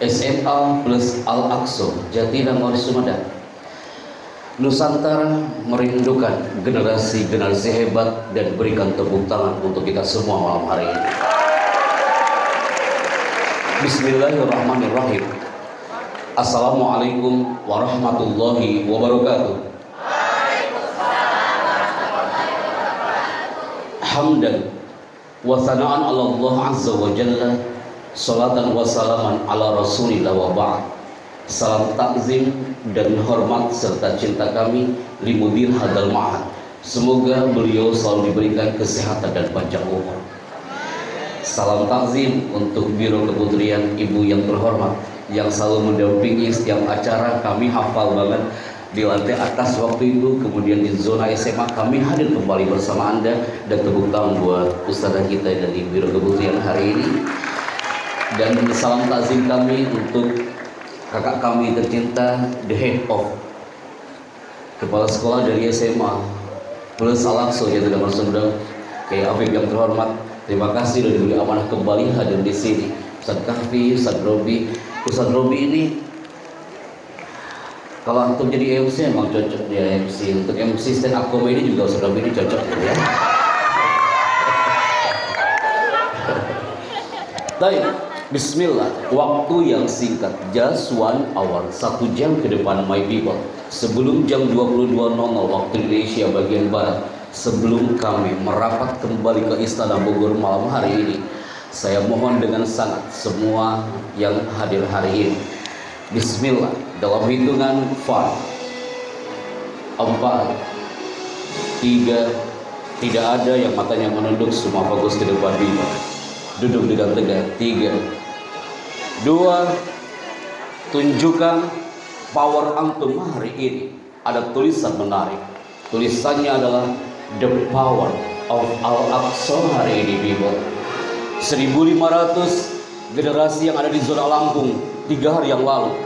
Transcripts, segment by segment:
SMA plus Al-Aqsa Jatinangor Sumedang. Nusantara merindukan generasi-generasi hebat, dan berikan tepuk tangan untuk kita semua malam hari ini. Bismillahirrahmanirrahim. Assalamualaikum warahmatullahi wabarakatuh. Hamdan wa sana'an ala Allah azza wa jalla, salatan wa salaman ala rasulillah wa ba'd. Salam takzim dan hormat serta cinta kami li mudir hadal ma'had. Semoga beliau selalu diberikan kesehatan dan panjang umur. Salam takzim untuk Biro Keputrian Ibu yang terhormat, yang selalu mendampingi setiap acara. Kami hafal banget di lantai atas waktu itu, kemudian di zona SMA kami hadir kembali bersama Anda. Dan tepuk tangan buat ustazah kita dari Biro Keputrian hari ini. Dan salam takzim kami untuk kakak kami tercinta, the head of kepala sekolah dari SMA plus Al-Aqsa Jatinangor Sumedang, kayak Afif yang terhormat. Terima kasih sudah diberi amanah kembali hadir di sini. Ustaz Kahfi, Ustaz Robi. Ustaz Robi ini kalau antum jadi MC emang cocok dia MC. Untuk MC stand up comedy juga Ustaz Robi ini cocok ya. Baik, bismillah. Waktu yang singkat, just 1 hour, 1 jam ke depan my people. Sebelum jam 22.00 waktu Indonesia bagian barat, sebelum kami merapat kembali ke Istana Bogor malam hari ini, saya mohon dengan sangat semua yang hadir hari ini, bismillah, dalam hitungan 5, 4, 3, tidak ada yang matanya menunduk, semua fokus ke depan bima. Duduk dengan tegak. 3, 2, tunjukkan power antum hari ini. Ada tulisan menarik. Tulisannya adalah The Power of Al-Aqsa hari ini, people. 1500 generasi yang ada di zona Lampung 3 hari yang lalu.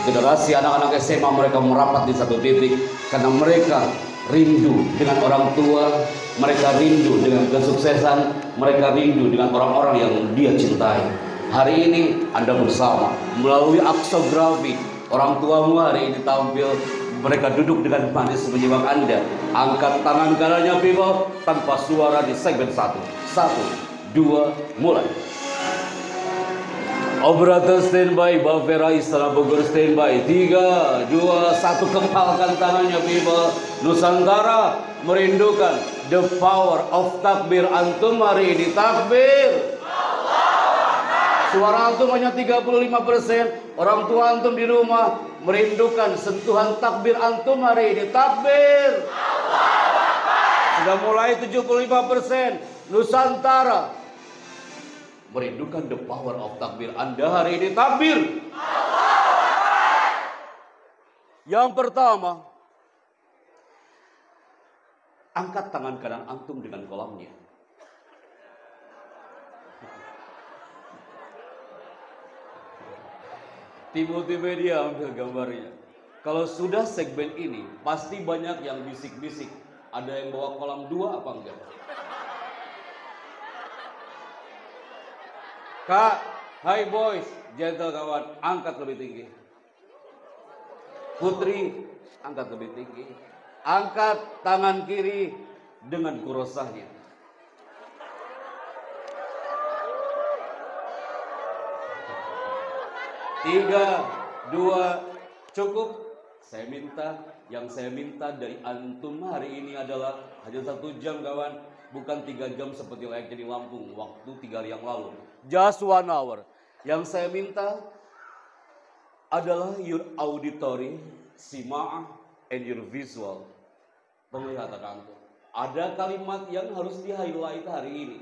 Generasi anak-anak SMA mereka merapat di satu titik karena mereka rindu dengan orang tua, mereka rindu dengan kesuksesan, mereka rindu dengan orang-orang yang dia cintai. Hari ini Anda bersama melalui aksografi, orang tuamu hari ini tampil, mereka duduk dengan manis menyimak Anda. Angkat tangan kanannya people tanpa suara di segmen 1. 1, 2, mulai. Operator standby, Bavera Istana Bogor standby. 3, 2, 1, kempalkan tangannya people. Nusantara merindukan the power of takbir antum hari ini. Takbir. Suara antum hanya 35%. Orang tua antum di rumah merindukan sentuhan takbir antum hari ini. Takbir. Sudah mulai 75%. Nusantara merindukan the power of takbir Anda hari ini. Takbir. Yang pertama, angkat tangan kanan antum dengan kolamnya. Tiba-tiba dia ambil gambarnya. Kalau sudah segmen ini, pasti banyak yang bisik-bisik. Ada yang bawa kolam 2 apa enggak? Kak, hai boys, gentle kawan, angkat lebih tinggi. Putri, angkat lebih tinggi. Angkat tangan kiri dengan kurosahnya. Tiga, 2, cukup. Yang saya minta dari antum hari ini adalah hanya 1 jam kawan, bukan 3 jam seperti layaknya di Lampung waktu 3 hari yang lalu. Just 1 hour. Yang saya minta adalah your auditory, sima'ah, and your visual. Penglihatan antum. Ada kalimat yang harus di-highlight hari ini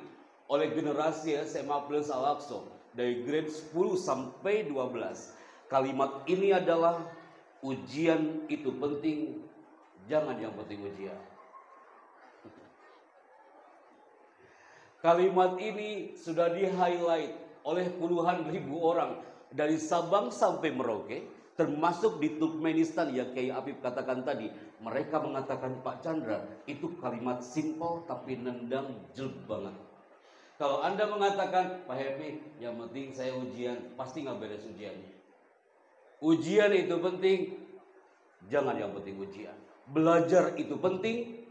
oleh generasi SMA plus Al-Aqsa dari grade 10 sampai 12. Kalimat ini adalah ujian itu penting, jangan yang penting ujian. Kalimat ini sudah di-highlight oleh puluhan ribu orang dari Sabang sampai Merauke, termasuk di Turkmenistan yang kayak Afif katakan tadi. Mereka mengatakan, Pak Chandra, itu kalimat simpel tapi nendang jelek banget. Kalau Anda mengatakan, Pak Happy, yang penting saya ujian, pasti nggak beres ujiannya. Ujian itu penting, jangan yang penting ujian. Belajar itu penting,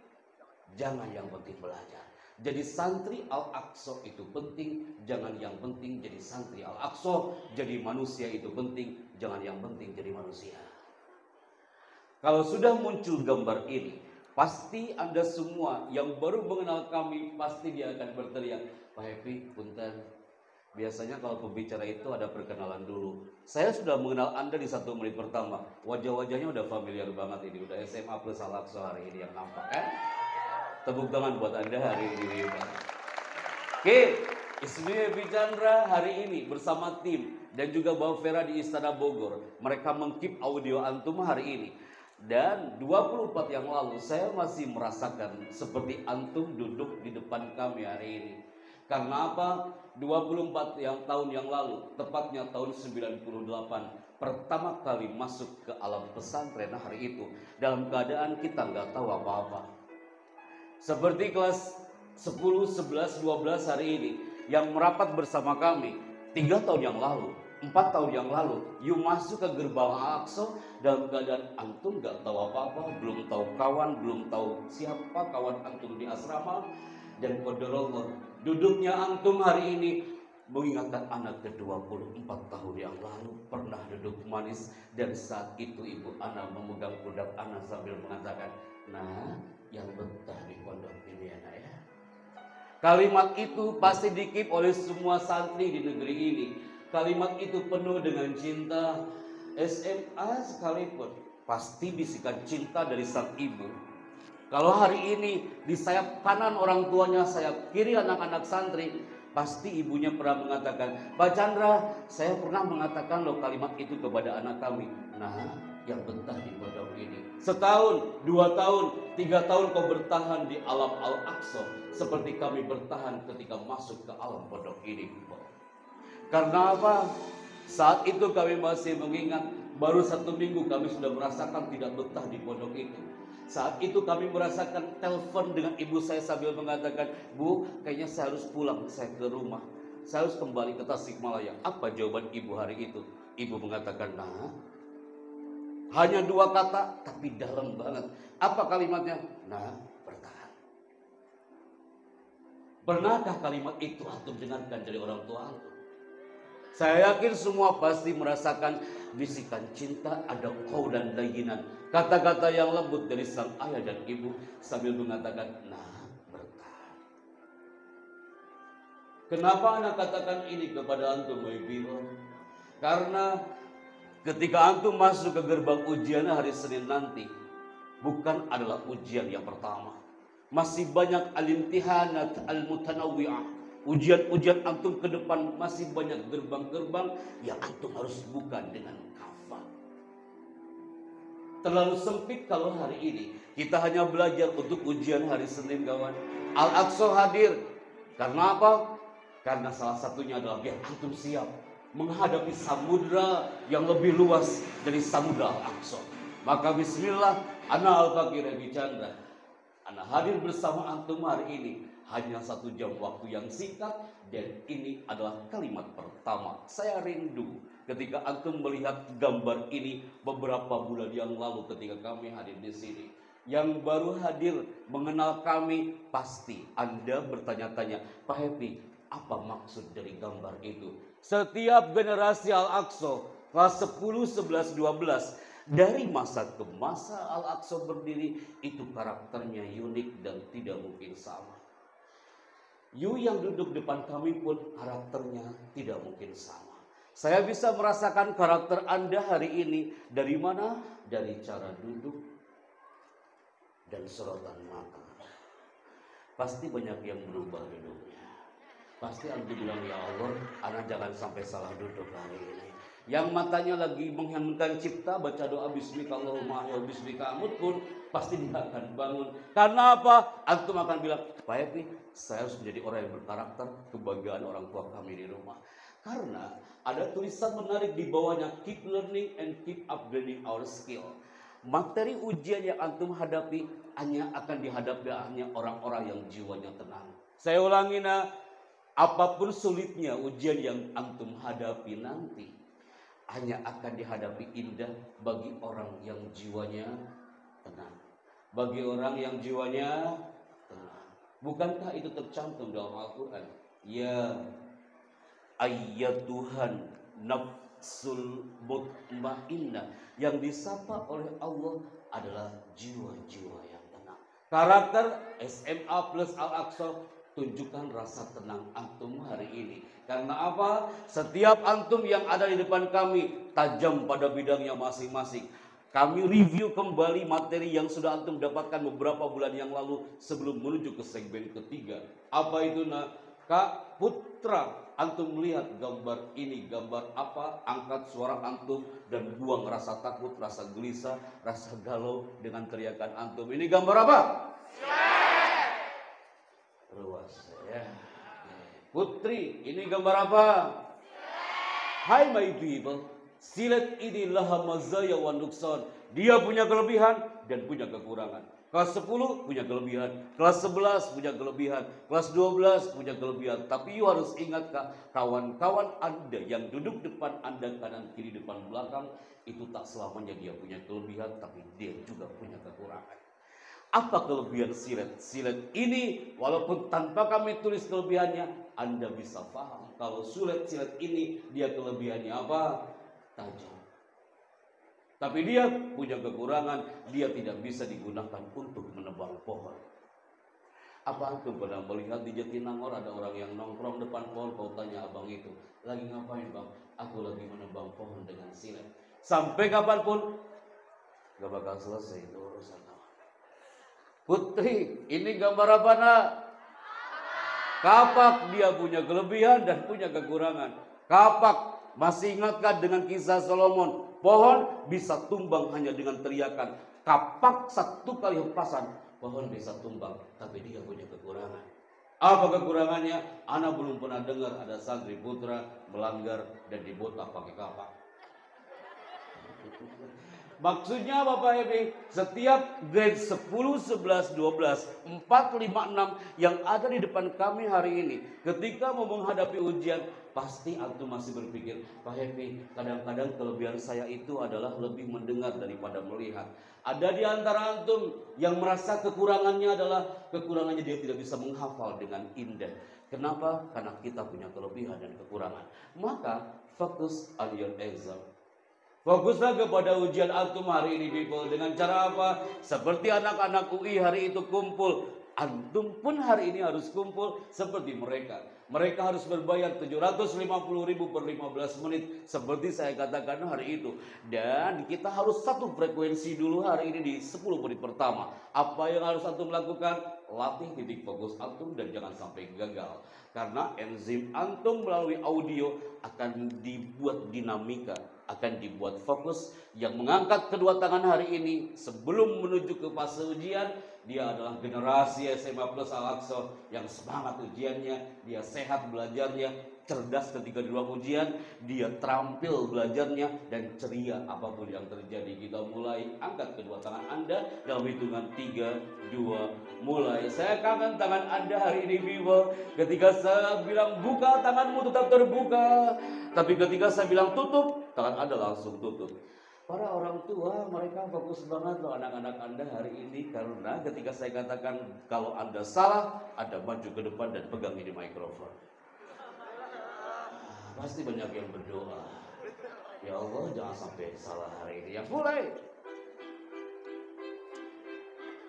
jangan yang penting belajar. Jadi santri Al-Aqsa itu penting, jangan yang penting jadi santri Al-Aqsa. Jadi manusia itu penting, jangan yang penting jadi manusia. Kalau sudah muncul gambar ini, pasti Anda semua yang baru mengenal kami, pasti dia akan berteriak, Pak Happy, punten. Biasanya kalau pembicara itu ada perkenalan dulu. Saya sudah mengenal Anda di 1 menit pertama. Wajah-wajahnya udah familiar banget ini. Udah SMA plus Al-Aqsa hari ini yang nampak kan? Tepuk tangan buat Anda hari ini. Oke, Ismi Happy Chandra hari ini bersama tim dan juga Mbak Vera di Istana Bogor. Mereka mengkeep audio antum hari ini. Dan 24 yang lalu saya masih merasakan seperti antum duduk di depan kami hari ini. Karena apa? 24 tahun yang lalu, tepatnya tahun 98, pertama kali masuk ke alam pesantren hari itu, dalam keadaan kita nggak tahu apa-apa. Seperti kelas 10, 11, 12 hari ini, yang merapat bersama kami 3 tahun yang lalu, 4 tahun yang lalu, you masuk ke gerbang Al-Aqsa dalam keadaan antum nggak tahu apa-apa, belum tahu kawan, belum tahu siapa kawan antum di asrama. Dan qadarullah, duduknya antum hari ini mengingatkan anak ke-24 tahun yang lalu pernah duduk manis, dan saat itu ibu anak memegang pundak anak sambil mengatakan, nah yang betah di pondok ini anak ya. Kalimat itu pasti dikip oleh semua santri di negeri ini. Kalimat itu penuh dengan cinta. SMA sekalipun pasti bisikan cinta dari sang ibu. Kalau hari ini di sayap kanan orang tuanya, sayap kiri anak-anak santri, pasti ibunya pernah mengatakan, Pak Chandra, saya pernah mengatakan loh kalimat itu kepada anak kami. Nah, yang betah di pondok ini. Setahun, 2 tahun, 3 tahun kau bertahan di alam Al-Aqsa seperti kami bertahan ketika masuk ke alam pondok ini. Karena apa? Saat itu kami masih mengingat, baru 1 minggu kami sudah merasakan tidak betah di pondok itu. Saat itu kami merasakan telepon dengan ibu saya sambil mengatakan, Bu, kayaknya saya harus pulang, saya ke rumah. Saya harus kembali ke Tasikmalaya. Apa jawaban ibu hari itu? Ibu mengatakan, nah, hanya 2 kata, tapi dalam banget. Apa kalimatnya? Nah, bertahan. Pernahkah kalimat itu antum dengarkan dari orang tua antum? Saya yakin semua pasti merasakan bisikan cinta, ada qaulan layyinan, kata-kata yang lembut dari sang ayah dan ibu sambil mengatakan, nah, bertahan. Kenapa anak katakan ini kepada antum, Ibu? Karena ketika antum masuk ke gerbang ujian hari Senin nanti, bukan adalah ujian yang pertama. Masih banyak al-imtihanat al-mutanawwi'ah. Ujian-ujian antum ke depan masih banyak gerbang-gerbang yang antum harus buka dengan kafah. Terlalu sempit kalau hari ini kita hanya belajar untuk ujian hari Senin, kawan. Al-Aqsa hadir. Karena apa? Karena salah satunya adalah biar antum siap menghadapi samudra yang lebih luas dari samudra Al-Aqsa. Maka bismillah, ana Al-Fakir Happy Chandra, ana hadir bersama antum hari ini. Hanya 1 jam waktu yang singkat, dan ini adalah kalimat pertama. Saya rindu ketika antum melihat gambar ini beberapa bulan yang lalu ketika kami hadir di sini. Yang baru hadir mengenal kami, pasti Anda bertanya-tanya, Pak Happy, apa maksud dari gambar itu? Setiap generasi Al-Aqsa, kelas 10, 11, 12, dari masa ke masa Al-Aqsa berdiri, itu karakternya unik dan tidak mungkin sama. You yang duduk depan kami pun karakternya tidak mungkin sama. Saya bisa merasakan karakter Anda hari ini. Dari mana? Dari cara duduk dan sorotan mata. Pasti banyak yang berubah duduknya. Pasti Anda bilang, ya Allah, anak jangan sampai salah duduk hari ini. Yang matanya lagi mengheningkan cipta, baca doa bismika Allahumma wa bismika amut pun pasti dia akan bangun. Karena apa? Antum akan bilang, Pak Happy, saya harus menjadi orang yang berkarakter, kebahagiaan orang tua kami di rumah. Karena ada tulisan menarik di bawahnya, keep learning and keep upgrading our skill. Materi ujian yang antum hadapi hanya akan dihadapi hanya orang-orang yang jiwanya tenang. Saya ulangi, nah, apapun sulitnya ujian yang antum hadapi nanti, hanya akan dihadapi indah bagi orang yang jiwanya tenang. Bagi orang yang jiwanya tenang. Bukankah itu tercantum dalam Al-Quran? Ya ayyatuhan nafsul mutmainnah. Yang disapa oleh Allah adalah jiwa-jiwa yang tenang. Karakter SMA plus Al-Aqsa, tunjukkan rasa tenang antum hari ini. Karena apa? Setiap antum yang ada di depan kami tajam pada bidangnya masing-masing. Kami review kembali materi yang sudah antum dapatkan beberapa bulan yang lalu sebelum menuju ke segmen ketiga. Apa itu nak? Kak Putra, antum melihat gambar ini, gambar apa? Angkat suara antum dan buang rasa takut, rasa gelisah, rasa galau dengan teriakan antum. Ini gambar apa? Ruas ya. Putri, ini gambar apa? Hai my people, silat ini laha mazaya wa nuksan. Dia punya kelebihan dan punya kekurangan. Kelas 10 punya kelebihan, kelas 11 punya kelebihan, kelas 12 punya kelebihan. Tapi you harus ingat kawan-kawan Anda yang duduk depan Anda, kanan kiri depan belakang, itu tak selamanya dia punya kelebihan, tapi dia juga punya kekurangan. Apa kelebihan silet? Silet ini walaupun tanpa kami tulis kelebihannya, Anda bisa paham kalau silet ini dia kelebihannya apa? Tajam. Tapi dia punya kekurangan, dia tidak bisa digunakan untuk menebang pohon. Apa antum pernah melihat di Jatinangor ada orang yang nongkrong depan pohon, kau tanya abang itu, lagi ngapain bang? Aku lagi menebang pohon dengan silet. Sampai kapanpun gak bakal selesai itu urusan. Putri, ini gambar apa nak? Kapak, dia punya kelebihan dan punya kekurangan. Kapak, masih ingatkah dengan kisah Solomon? Pohon bisa tumbang hanya dengan teriakan. Kapak satu kali hempasan, pohon bisa tumbang, tapi dia punya kekurangan. Apa kekurangannya? Ana belum pernah dengar ada santri putra melanggar dan dibotak pakai kapak. Maksudnya Bapak Ibu, setiap grade 10, 11, 12, 4, 5, 6 yang ada di depan kami hari ini, ketika mau menghadapi ujian, pasti antum masih berpikir, Pak Happy, kadang-kadang kelebihan saya itu adalah lebih mendengar daripada melihat. Ada di antara antum yang merasa kekurangannya adalah kekurangannya dia tidak bisa menghafal dengan indah. Kenapa? Karena kita punya kelebihan dan kekurangan. Maka fokus on your exam. Fokuslah kepada ujian antum hari ini people. Dengan cara apa? Seperti anak-anak UI hari itu kumpul, antum pun hari ini harus kumpul seperti mereka. Mereka harus berbayar 750.000 per 15 menit seperti saya katakan hari itu. Dan kita harus satu frekuensi dulu hari ini di 10 menit pertama. Apa yang harus antum lakukan? Latih titik fokus antum dan jangan sampai gagal. Karena enzim antum melalui audio akan dibuat dinamika, akan dibuat fokus yang mengangkat kedua tangan hari ini sebelum menuju ke fase ujian. Dia adalah generasi SMA plus Al-Aqsa yang semangat ujiannya, dia sehat belajarnya, cerdas ketika di ruang ujian, dia terampil belajarnya dan ceria apapun yang terjadi. Kita mulai, angkat kedua tangan Anda dalam hitungan 3, 2, mulai. Saya kangen tangan Anda hari ini people. Ketika saya bilang buka, tanganmu tetap terbuka. Tapi ketika saya bilang tutup, tangan Anda langsung tutup. Para orang tua mereka fokus banget loh anak-anak Anda hari ini. Karena ketika saya katakan kalau Anda salah, Anda maju ke depan dan pegang ini mikrofon. Pasti banyak yang berdoa, ya Allah jangan sampai salah hari ini. Yang mulai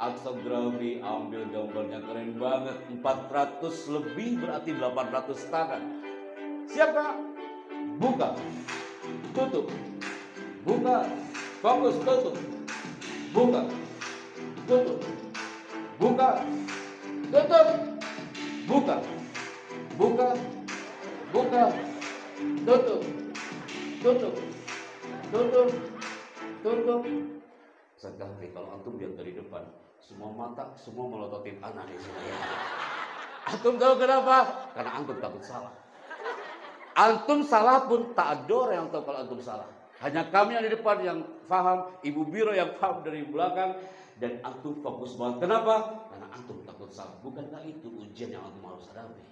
aksografi, ambil gambarnya keren banget. 400 lebih berarti 800 tangan. Siapa? Buka, tutup, buka, fokus, tutup, buka, tutup, buka, tutup, buka, buka, buka, tutup, tutup, tutup, tutup. Sekali kalau antum lihat dari depan, semua mata semua melototin anak di sini. Antum tahu kenapa? Karena antum takut salah. Antum salah pun tak ada orang yang tahu kalau antum salah. Hanya kami yang di depan yang paham, Ibu Biro yang paham dari belakang, dan antum fokus banget. Kenapa? Karena antum takut salah. Bukankah itu ujian yang antum harus hadapi?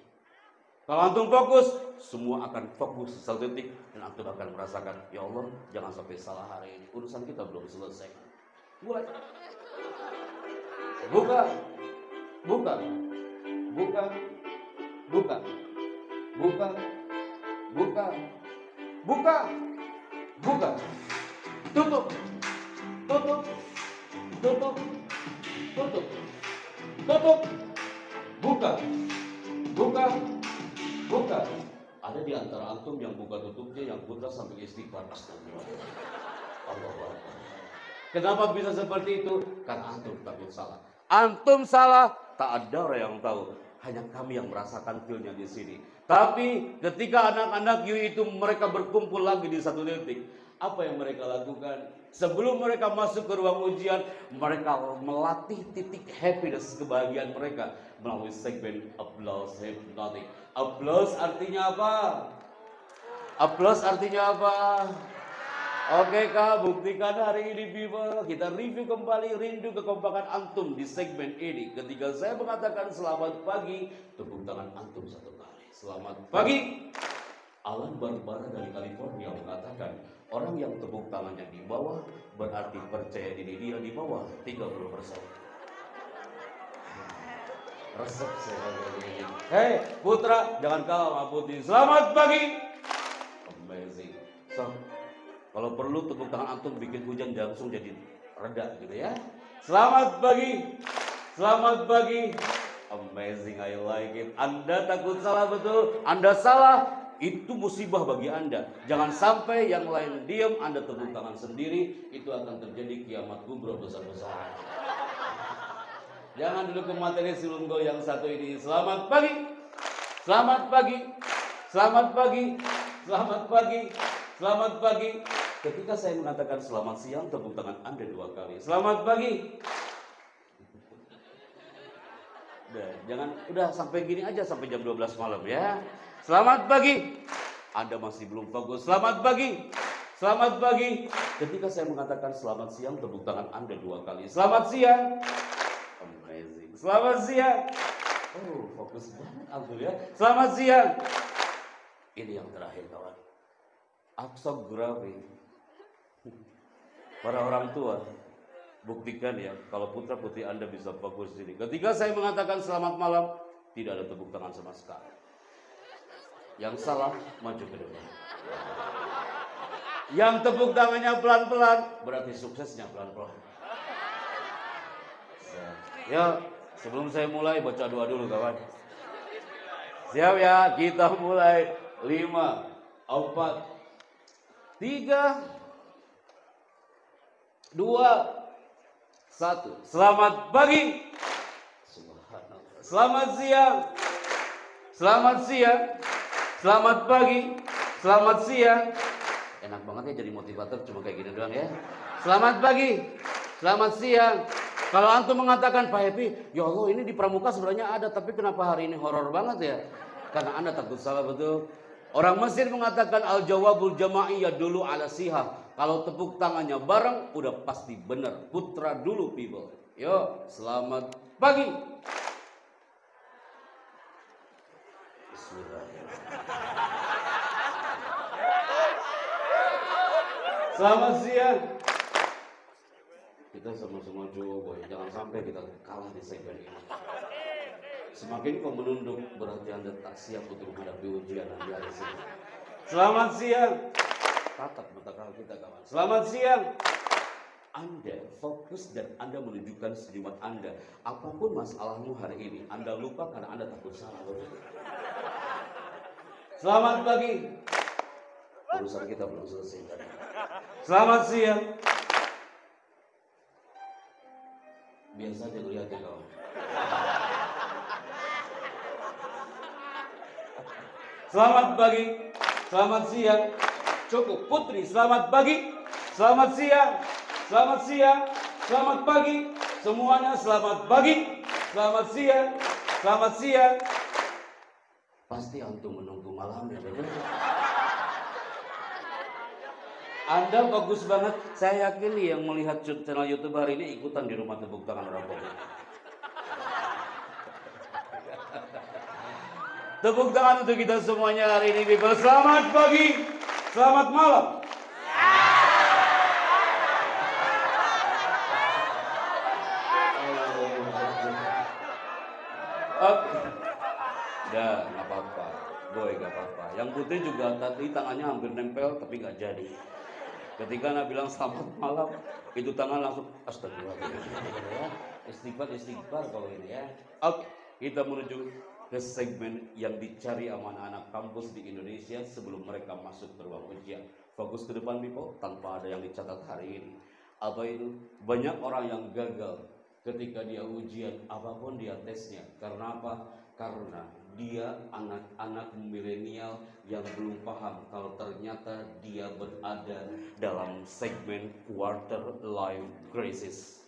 Kalau antum fokus, semua akan fokus satu titik dan antum akan merasakan, ya Allah, jangan sampai salah hari ini. Urusan kita belum selesai. Mulai. Buka, buka, buka, buka, buka, buka, buka, buka, tutup, tutup, tutup, tutup, tutup, buka, buka, buka. Ada di antara antum yang buka tutupnya yang putra sampai istighfar. Astagfirullah. Allah. Kenapa bisa seperti itu? Karena antum takut salah. Antum salah, tak ada orang yang tahu. Hanya kami yang merasakan feel-nya di sini. Tapi ketika anak-anak you itu mereka berkumpul lagi di satu titik, apa yang mereka lakukan? Sebelum mereka masuk ke ruang ujian, mereka melatih titik happiness, kebahagiaan mereka melalui segmen applause hypnotic. Applause artinya apa? Applause artinya apa? Oke Kak, buktikan hari ini people. Kita review kembali rindu kekompakan antum di segmen ini. Ketika saya mengatakan selamat pagi, tepuk tangan antum satu kali. Selamat pagi. Alan Barbara dari California mengatakan, orang yang tepuk tangannya di bawah berarti percaya diri dia di bawah 30%. Resep saya begini. Hei Putra, jangan kalah sama Putih. Selamat pagi. Amazing. So, kalau perlu tepuk tangan antum bikin hujan langsung jadi reda gitu ya. Selamat pagi. Selamat pagi. Amazing, I like it. Anda takut salah betul. Anda salah, itu musibah bagi Anda. Jangan sampai yang lain diam, Anda tepuk tangan sendiri. Itu akan terjadi kiamat kubra besar-besaran. Jangan dulu ke materi silunggo yang satu ini. Selamat pagi. Selamat pagi. Selamat pagi. Selamat pagi. Selamat pagi. Ketika saya mengatakan selamat siang, tepuk tangan Anda 2 kali. Selamat pagi. Udah sampai gini aja sampai jam 12 malam ya. Selamat pagi. Anda masih belum fokus. Selamat pagi. Selamat pagi. Ketika saya mengatakan selamat siang, tepuk tangan Anda 2 kali. Selamat siang. Amazing. Selamat siang. Oh, fokus banget Abdul ya. Selamat siang. Ini yang terakhir kawan. Aksografi. Para orang tua, buktikan ya kalau putra putri Anda bisa fokus di sini. Ketika saya mengatakan selamat malam, tidak ada tepuk tangan sama sekali. Yang salah maju ke depan. Yang tepuk tangannya pelan-pelan berarti suksesnya pelan-pelan. Ya, sebelum saya mulai baca doa dulu kawan. Siap ya, kita mulai. 5, 4, 3, 2, 1. Selamat pagi. Selamat siang. Selamat siang. Selamat pagi. Selamat siang. Enak banget ya jadi motivator cuma kayak gini doang ya. Selamat pagi. Selamat siang. Kalau antum mengatakan Pak Happy, ya Allah ini di pramuka sebenarnya ada, tapi kenapa hari ini horor banget ya? Karena Anda takut salah betul. Orang Mesir mengatakan al-jawabul jama'iyah dulu ala sihah. Kalau tepuk tangannya bareng udah pasti benar. Putra dulu people. Yo, selamat pagi. Bismillahirrahmanirrahim. Selamat siang. Kita sama-sama coba ya, jangan sampai kita kalah di segmen ini. Semakin kau menunduk berarti Anda tak siap untuk menghadapi ujian nanti hari ini. Selamat siang. Tatap mata kita kawan. Selamat siang. Anda fokus dan Anda menunjukkan senyuman Anda. Apapun masalahmu hari ini, Anda lupa karena Anda takut salah. Selamat pagi. Urusan kita belum selesai. Selamat siang. Biasa aja lihat ya kawan. Selamat pagi. Selamat siang. Cukup putri. Selamat pagi. Selamat siang. Selamat siang. Selamat pagi. Semuanya selamat pagi. Selamat siang. Selamat siang. Pasti antum menunggu malamnya, betul? Anda bagus banget. Saya yakin nih yang melihat channel YouTube hari ini ikutan di rumah tepuk tangan orang tua. Tepuk tangan untuk kita semuanya hari ini, people. Selamat pagi, selamat malam. Oke. Udah, nggak apa-apa. Boy, nggak apa-apa. Yang putih juga tadi tangannya hampir nempel, tapi nggak jadi. Ketika Anda bilang selamat malam, itu tangan langsung astagfirullah. Istighfar kalau ini ya. Oke, kita menuju ke segmen yang dicari sama anak-anak kampus di Indonesia sebelum mereka masuk ke ruang ujian. Fokus ke depan, people, tanpa ada yang dicatat hari ini. Apa itu? Banyak orang yang gagal ketika dia ujian, apapun dia tesnya. Karena apa? Karena dia anak-anak milenial yang belum paham kalau ternyata dia berada dalam segmen quarter life crisis.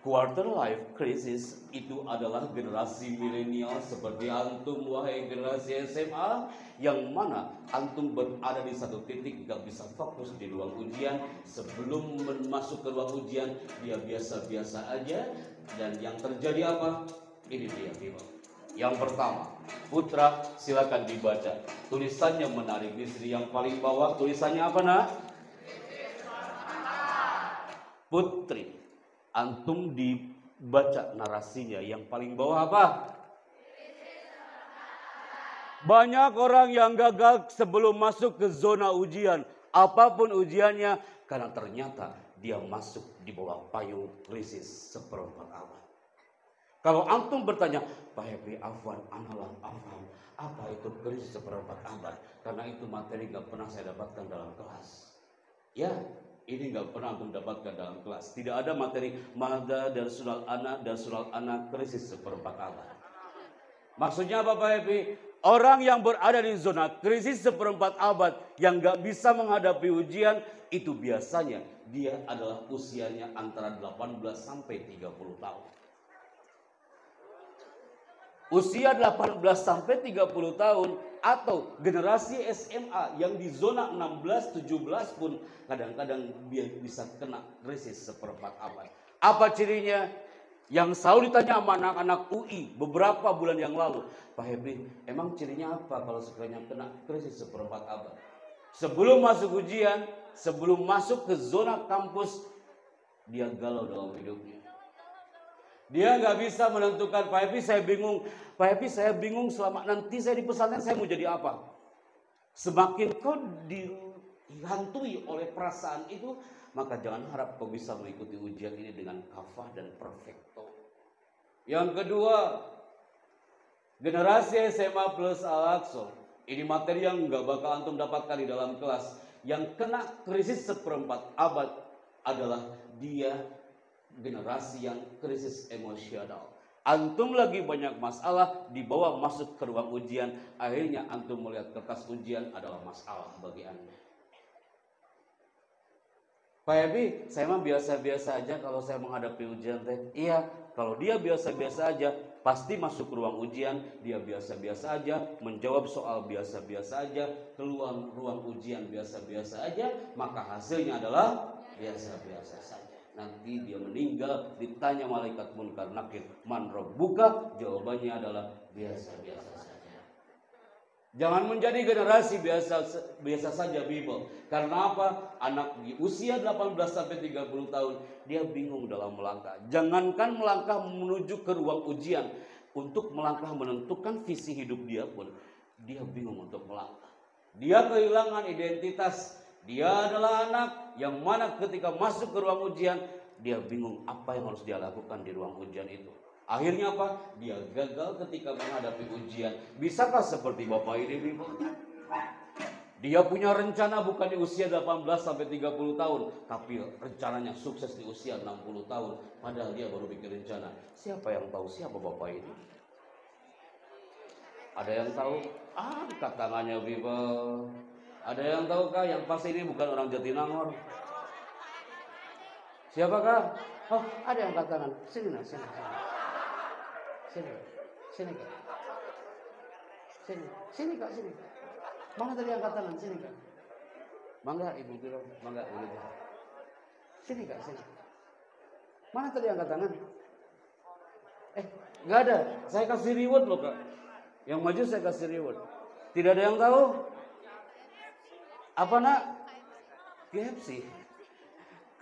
Quarter life crisis itu adalah generasi milenial seperti antum, wahai generasi SMA, yang mana antum berada di satu titik gak bisa fokus di ruang ujian. Sebelum masuk ke ruang ujian, dia biasa-biasa aja. Dan yang terjadi apa? Ini dia, people. Yang pertama, Putra, silakan dibaca. Tulisannya menarik di sini yang paling bawah. Tulisannya apa, nak? Putri, antum dibaca narasinya yang paling bawah apa? Banyak orang yang gagal sebelum masuk ke zona ujian, apapun ujiannya, karena ternyata dia masuk di bawah payung krisis seperempat abad. Kalau antum bertanya, Pak Happy, afwan, analah, afwan, apa itu krisis seperempat abad? Karena itu materi gak pernah saya dapatkan dalam kelas. Ya, ini gak pernah antum dapatkan dalam kelas. Tidak ada materi Mada dan Sunal Anak krisis seperempat abad. Maksudnya apa, Pak Happy? Orang yang berada di zona krisis seperempat abad yang gak bisa menghadapi ujian, itu biasanya dia adalah usianya antara 18 sampai 30 tahun. Usia 18 sampai 30 tahun atau generasi SMA yang di zona 16-17 pun kadang-kadang dia bisa kena krisis seperempat abad. Apa cirinya? Yang selalu ditanya sama anak-anak UI beberapa bulan yang lalu, Pak Happy, emang cirinya apa kalau sekiranya kena krisis seperempat abad? Sebelum masuk ujian, sebelum masuk ke zona kampus, dia galau dalam hidupnya. Dia nggak bisa menentukan, Pak Happy saya bingung. Pak Happy saya bingung selama nanti saya di pesantren saya mau jadi apa. Semakin kau dihantui oleh perasaan itu, maka jangan harap kau bisa mengikuti ujian ini dengan kafah dan perfecto. Yang kedua, generasi SMA plus Al-Aqsa. Ini materi yang nggak bakal antum dapatkan di dalam kelas. Yang kena krisis seperempat abad adalah dia generasi yang krisis emosional. Antum lagi banyak masalah, dibawa masuk ke ruang ujian, akhirnya antum melihat kertas ujian adalah masalah bagi anda. Pak Happy, saya mah biasa-biasa aja kalau saya menghadapi ujian teh. Iya, kalau dia biasa-biasa aja, pasti masuk ke ruang ujian, dia biasa-biasa aja, menjawab soal biasa-biasa aja, keluar ruang ujian biasa-biasa aja, maka hasilnya adalah biasa-biasa saja. Nanti dia meninggal, ditanya malaikat munkar nakir, man rabbuka, jawabannya adalah biasa-biasa saja. Jangan menjadi generasi biasa saja, people. Karena apa? Anak di usia 18 sampai 30 tahun dia bingung dalam melangkah. Jangankan melangkah menuju ke ruang ujian, untuk melangkah menentukan visi hidup dia pun dia bingung untuk melangkah. Dia kehilangan identitas. Dia adalah anak yang mana ketika masuk ke ruang ujian, dia bingung apa yang harus dia lakukan di ruang ujian itu. Akhirnya apa? Dia gagal ketika menghadapi ujian. Bisakah seperti Bapak ini? Dia punya rencana bukan di usia 18 sampai 30 tahun, tapi rencananya sukses di usia 60 tahun. Padahal dia baru bikin rencana. Siapa yang tahu siapa Bapak ini? Ada yang tahu? Angkat tangannya, people. Ada yang tahukah yang pasti ini bukan orang Jatinangor? Siapakah? Oh, ada yang angkat tangan. Sini, sini. Sini, Kak. Sini, Kak, sini. Mana tadi angkat tangan? Sini, Kak. Mangga, Ibu Kiro. Mangga, Ibu. Sini, Kak, sini. Mana tadi angkat tangan? Nggak ada. Saya kasih reward loh, Kak. Yang maju saya kasih reward. Tidak ada yang tahu? Apa nak? KFC.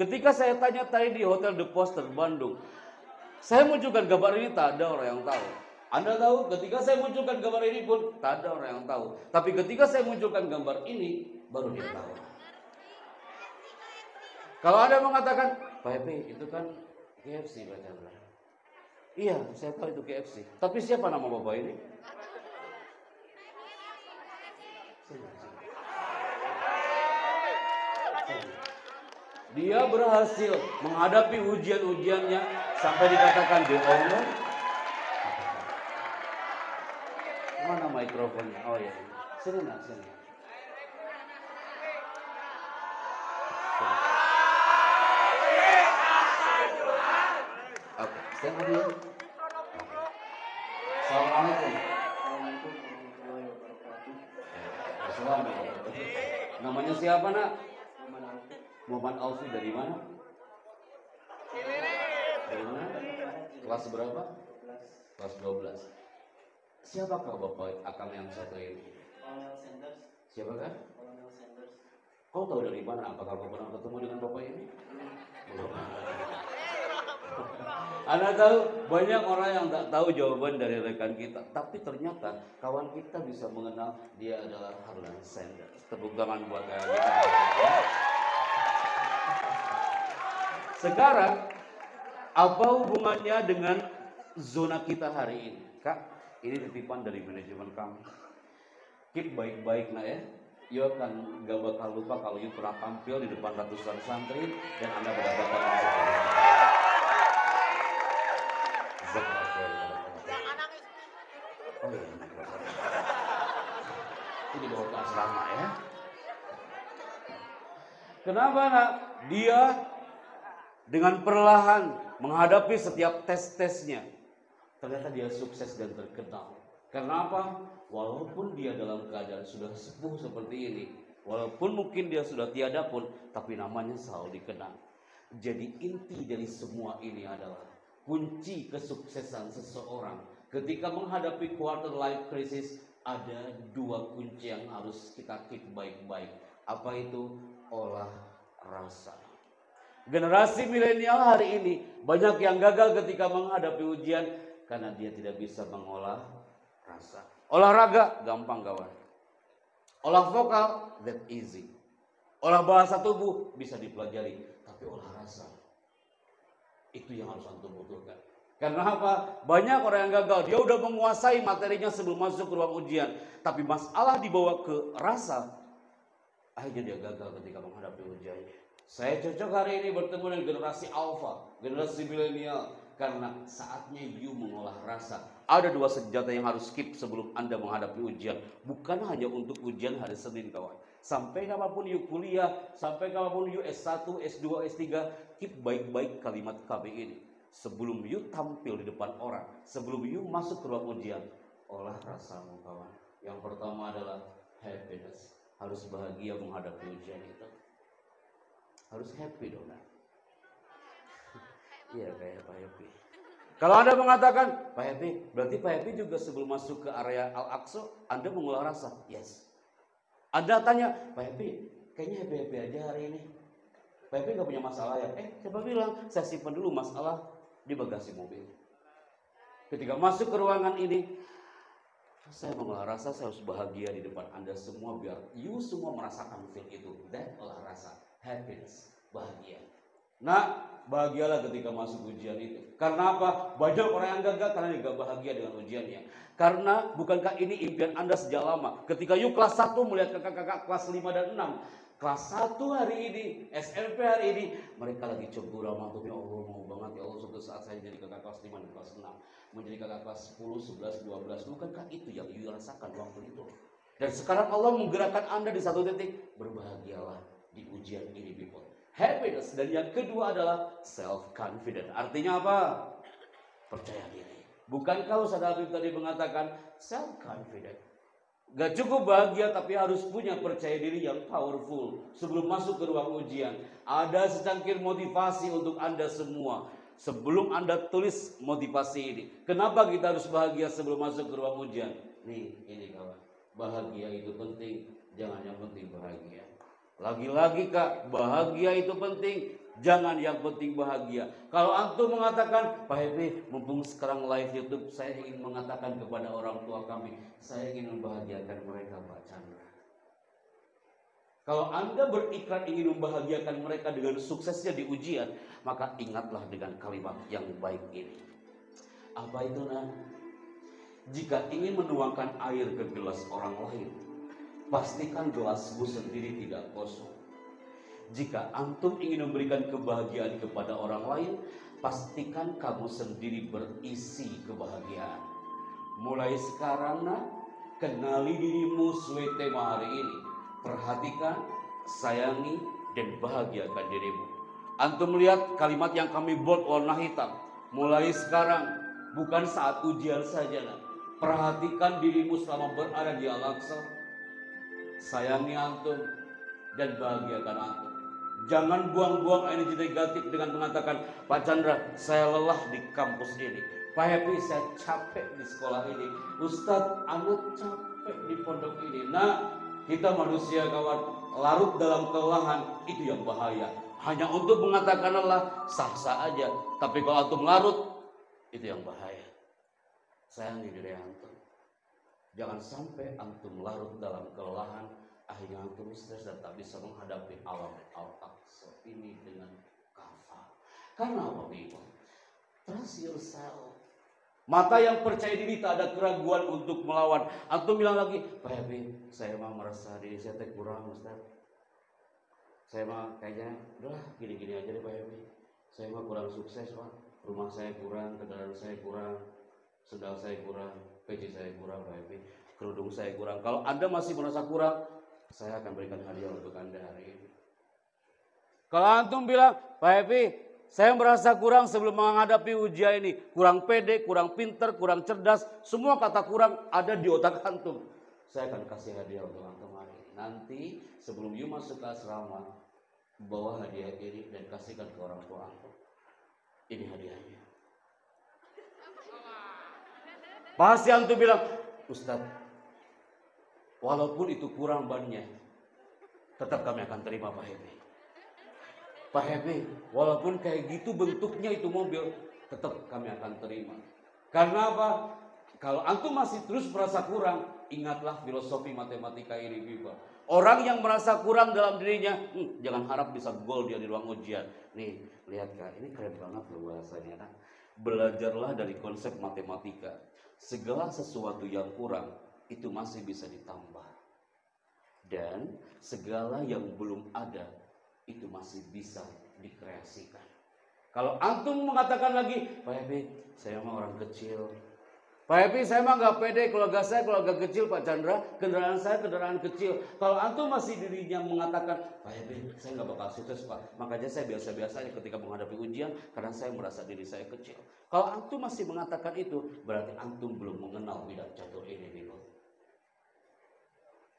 Ketika saya tanya tadi di Hotel The Poster Bandung, saya munculkan gambar ini, tak ada orang yang tahu. Anda tahu, ketika saya munculkan gambar ini pun tak ada orang yang tahu. Tapi ketika saya munculkan gambar ini, baru dia tahu. Kalau Anda mengatakan, Pak Happy, itu kan KFC Pak Chandra. Iya, saya tahu itu KFC. Tapi siapa nama Bapak ini? Dia berhasil menghadapi ujian-ujiannya sampai dikatakan the owner. Mana mikrofonnya? Oh ya, sini nak, sini. Oke, saya mau dia. Assalamualaikum. Assalamualaikum. Namanya siapa nak? Muhammad Alfi, dari mana? Dari mana? Kelas berapa? Kelas 12. Siapakah Bapak Akang yang satu ini? Siapa kan? Kau tahu dari mana? Apakah kau pernah ketemu dengan Bapak ini? Belum. Anda tahu banyak orang yang tak tahu jawaban dari rekan kita, tapi ternyata kawan kita bisa mengenal dia adalah Harlan Sanders. Tepuk tangan buat kita. Sekarang, apa hubungannya dengan zona kita hari ini? Kak, ini titipan dari manajemen kami. Keep baik-baik nak ya. You akan gak bakal lupa kalau you pernah tampil di depan ratusan santri dan Anda mendapatkan oh iya, ini bawa ke asrama ya. Kenapa nak? Dia dengan perlahan menghadapi setiap tes-tesnya, ternyata dia sukses dan terkenal. Kenapa? Walaupun dia dalam keadaan sudah sepuh seperti ini, walaupun mungkin dia sudah tiada pun, tapi namanya selalu dikenang. Jadi inti dari semua ini adalah kunci kesuksesan seseorang ketika menghadapi quarter life crisis. Ada dua kunci yang harus kita keep baik-baik. Apa itu? Olah rasa. Generasi milenial hari ini banyak yang gagal ketika menghadapi ujian karena dia tidak bisa mengolah rasa. Olahraga gampang kawan. Olah vokal that easy. Olah bahasa tubuh bisa dipelajari, tapi olah rasa itu yang harus antum butuhkan. Karena apa? Banyak orang yang gagal, dia udah menguasai materinya sebelum masuk ke ruang ujian, tapi masalah dibawa ke rasa, akhirnya dia gagal ketika menghadapi ujiannya. Saya cocok hari ini bertemu dengan generasi alpha, generasi milenial, karena saatnya you mengolah rasa. Ada dua senjata yang harus keep sebelum Anda menghadapi ujian. Bukan hanya untuk ujian hari Senin kawan. Sampai kapanpun you kuliah, sampai kapanpun you S1, S2, S3, keep baik-baik kalimat KB ini. Sebelum you tampil di depan orang, sebelum you masuk ke ruang ujian, olah rasamu kawan. Yang pertama adalah happiness. Harus bahagia menghadapi ujian itu. Harus happy dong. Iya kayak Pak Happy. Kalau Anda mengatakan Pak Happy, berarti Pak Happy juga sebelum masuk ke area Al-Aqsa Anda mengolah rasa. Yes. Anda tanya Pak Happy, kayaknya happy-happy aja hari ini. Pak Happy gak punya masalah ya? Siapa bilang? Saya simpan dulu masalah di bagasi mobil. Ketika masuk ke ruangan ini, saya mengolah rasa, saya harus bahagia di depan Anda semua biar you semua merasakan feel itu. That olah rasa, happiness, bahagia. Nah, bahagialah ketika masuk ujian itu. Karena apa? Banyak orang yang gagal karena dia gak bahagia dengan ujiannya. Karena bukankah ini impian Anda sejak lama? Ketika you kelas 1 melihat kakak-kakak kelas 5 dan 6, kelas 1 hari ini, SMP hari ini, mereka lagi cemburu mantap, ya Allah mau banget ya Allah suatu saat saya jadi kakak kelas 5 dan kelas 6, menjadi kakak kelas 10, 11, 12. Bukankah itu yang you rasakan waktu itu? Dan sekarang Allah menggerakkan Anda di satu titik, berbahagialah di ujian ini people. Happiness. Dan yang kedua adalah self confident. Artinya apa? Percaya diri. Bukankah Ustaz Habib tadi mengatakan self confident? Gak cukup bahagia tapi harus punya percaya diri yang powerful. Sebelum masuk ke ruang ujian, ada secangkir motivasi untuk Anda semua. Sebelum Anda tulis motivasi ini, kenapa kita harus bahagia sebelum masuk ke ruang ujian? Nih, ini kawan. Bahagia itu penting, jangan yang penting bahagia. Lagi-lagi Kak, bahagia itu penting, jangan yang penting bahagia. Kalau antum mengatakan, Pak Happy, mumpung sekarang live YouTube, saya ingin mengatakan kepada orang tua kami, saya ingin membahagiakan mereka, Pak Chandra. Kalau Anda berikrar ingin membahagiakan mereka dengan suksesnya di ujian, maka ingatlah dengan kalimat yang baik ini. Apa itu, Nah? Jika ingin menuangkan air ke gelas orang lain, pastikan gelasmu sendiri tidak kosong. Jika antum ingin memberikan kebahagiaan kepada orang lain, pastikan kamu sendiri berisi kebahagiaan. Mulai sekarang, Nak, kenali dirimu sesuai tema hari ini. Perhatikan, sayangi, dan bahagiakan dirimu. Antum lihat kalimat yang kami bold warna hitam. Mulai sekarang, bukan saat ujian saja, Nak. Perhatikan dirimu selama berada di Al-Aqsa. Sayangi antum dan bahagiakan antum. Jangan buang-buang energi negatif dengan mengatakan, Pak Chandra, saya lelah di kampus ini. Pak Happy, saya capek di sekolah ini. Ustadz, anak capek di pondok ini. Nah, kita manusia kawan, larut dalam kelelahan itu yang bahaya. Hanya untuk mengatakan lelah sah-sah aja, tapi kalau antum larut itu yang bahaya. Sayangi diri antum. Jangan sampai antum larut dalam kelelahan, akhirnya antum stres dan tak bisa menghadapi alam Al-Aqsa ini dengan kafah. Karena apa, Ibu? Trust yourself. Mata yang percaya diri tak ada keraguan untuk melawan. Antum bilang lagi, Pak Happy, saya mah merasa diri saya kurang, Ustaz. Saya mah kayaknya, udah gini-gini aja deh Pak Happy. Saya mah kurang sukses, Pak. Rumah saya kurang, kendaraan saya kurang, sendal saya kurang, peci saya kurang, Pak Happy. Kerudung saya kurang. Kalau Anda masih merasa kurang, saya akan berikan hadiah untuk Anda hari ini. Kalau antum bilang, Pak Happy, saya merasa kurang sebelum menghadapi ujian ini. Kurang pede, kurang pinter, kurang cerdas. Semua kata kurang ada di otak antum. Saya akan kasih hadiah untuk antum hari ini. Nanti sebelum you masuk ke asrama, bawa hadiah ini dan kasihkan ke orang tua antum. Ini hadiahnya. Pasti antum bilang, Ustaz, walaupun itu kurang bannya, tetap kami akan terima Pak Happy. Pak Happy, walaupun kayak gitu bentuknya itu mobil, tetap kami akan terima. Karena apa? Kalau antum masih terus merasa kurang, ingatlah filosofi matematika ini, Biba. Orang yang merasa kurang dalam dirinya, jangan harap bisa gol dia di ruang ujian. Nih, lihat Kak, ini keren banget loh bahasanya. Nah, belajarlah dari konsep matematika. Segala sesuatu yang kurang, itu masih bisa ditambah. Dan segala yang belum ada, itu masih bisa dikreasikan. Kalau antum mengatakan lagi, Pak Happy, saya mah orang kecil. Pak Happy, saya mah nggak pede, keluarga saya keluarga kecil, Pak Chandra, kendaraan saya kendaraan kecil. Kalau antum masih dirinya mengatakan, Pak Happy, saya nggak bakal sukses Pak, makanya saya biasa-biasa aja ketika menghadapi ujian, karena saya merasa diri saya kecil. Kalau antum masih mengatakan itu, berarti antum belum mengenal bidang catur ini, Bimo.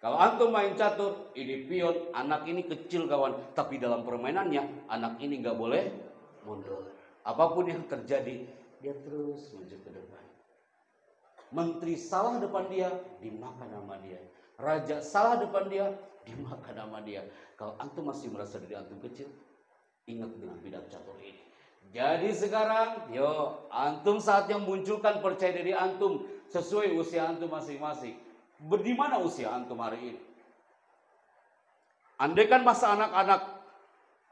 Kalau antum main catur, ini pion, anak ini kecil kawan, tapi dalam permainannya, anak ini nggak boleh mundur. Apapun yang terjadi, dia terus maju ke depan. Menteri salah depan dia, dimakan sama dia. Raja salah depan dia, dimakan sama dia. Kalau antum masih merasa diri antum kecil, ingat dengan bidang catur ini. Jadi sekarang, yo, antum saatnya munculkan percaya diri antum sesuai usia antum masing-masing. Di mana usia antum hari ini? Andai kan masa anak-anak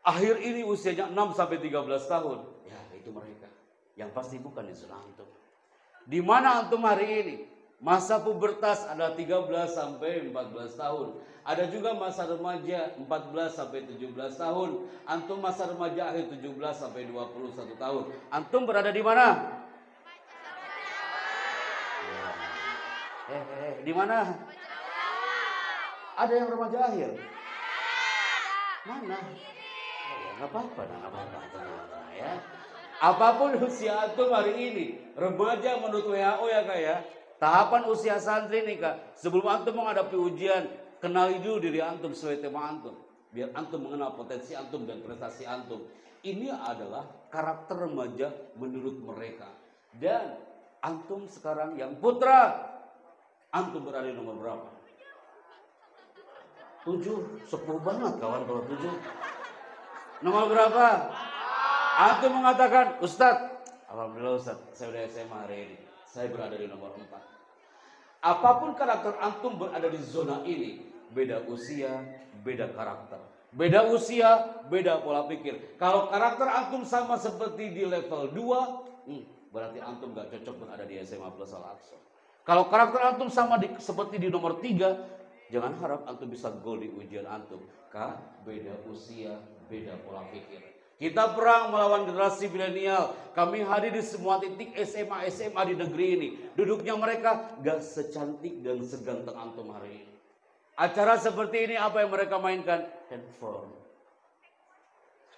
akhir ini usianya 6 sampai 13 tahun, ya itu mereka. Yang pasti bukan di zona antum. Di mana antum hari ini? Masa pubertas ada 13 sampai 14 tahun. Ada juga masa remaja 14 sampai 17 tahun. Antum masa remaja akhir 17 sampai 21 tahun. Antum berada di mana? Di mana? Ada yang remaja akhir? Mana? Oh, ya, nggak apa-apa, tenang ya. Apapun usia antum hari ini, remaja menurut WHO ya Kak ya. Tahapan usia santri nih Kak. Sebelum antum menghadapi ujian, kenali dulu diri antum sesuai tema antum. Biar antum mengenal potensi antum dan prestasi antum. Ini adalah karakter remaja menurut mereka. Dan antum sekarang yang putra, Antum berada di nomor berapa? 7, sepuh banget kawan kalau 7. Nomor berapa? Antum mengatakan, Ustadz, alhamdulillah Ustadz, saya udah SMA hari ini. Saya berada di nomor 4. Apapun karakter antum berada di zona ini, beda usia, beda karakter. Beda usia, beda pola pikir. Kalau karakter antum sama seperti di level 2, berarti antum gak cocok berada di SMA Plus Al-Aqsa. Kalau karakter antum sama seperti di nomor 3, jangan harap antum bisa goal di ujian antum. Karena beda usia, beda pola pikir. Kita perang melawan generasi milenial. Kami hadir di semua titik SMA di negeri ini. Duduknya mereka gak secantik dan seganteng antum hari ini. Acara seperti ini apa yang mereka mainkan? Handphone.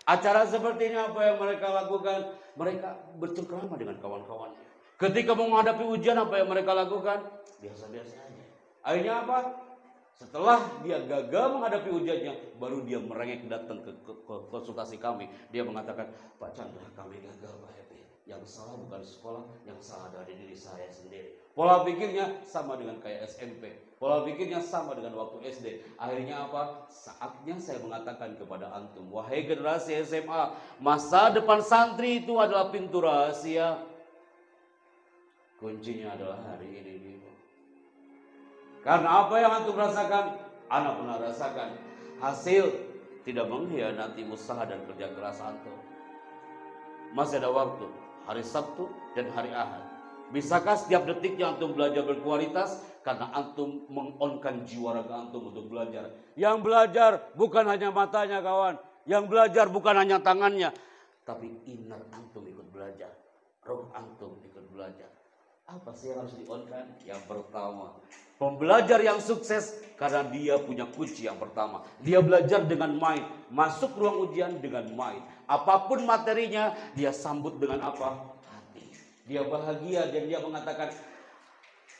Acara seperti ini apa yang mereka lakukan? Mereka bercengkrama dengan kawan-kawannya. Ketika menghadapi ujian apa yang mereka lakukan? Biasa-biasa aja. Akhirnya apa? Setelah dia gagal menghadapi ujiannya, baru dia merengek datang ke konsultasi kami. Dia mengatakan, Pak Chandra, kami gagal Pak Happy. Yang salah bukan sekolah, yang salah dari diri saya sendiri. Pola pikirnya sama dengan kayak SMP. Pola pikirnya sama dengan waktu SD. Akhirnya apa? Saatnya saya mengatakan kepada antum, wahai generasi SMA, masa depan santri itu adalah pintu rahasia. Kuncinya adalah hari ini. Karena apa yang antum rasakan, anak pernah rasakan. Hasil tidak mengkhianati usaha dan kerja keras antum. Masih ada waktu, hari Sabtu dan hari Ahad. Bisakah setiap detiknya antum belajar berkualitas? Karena antum mengonkan jiwa raga antum untuk belajar. Yang belajar bukan hanya matanya kawan. Yang belajar bukan hanya tangannya. Tapi inner antum ikut belajar. Roh antum ikut belajar. Apa sih yang harus di-on-kan? Yang pertama, pembelajar yang sukses karena dia punya kunci yang pertama. Dia belajar dengan main, masuk ruang ujian dengan main. Apapun materinya, dia sambut dengan apa? Hati. Dia bahagia dan dia mengatakan,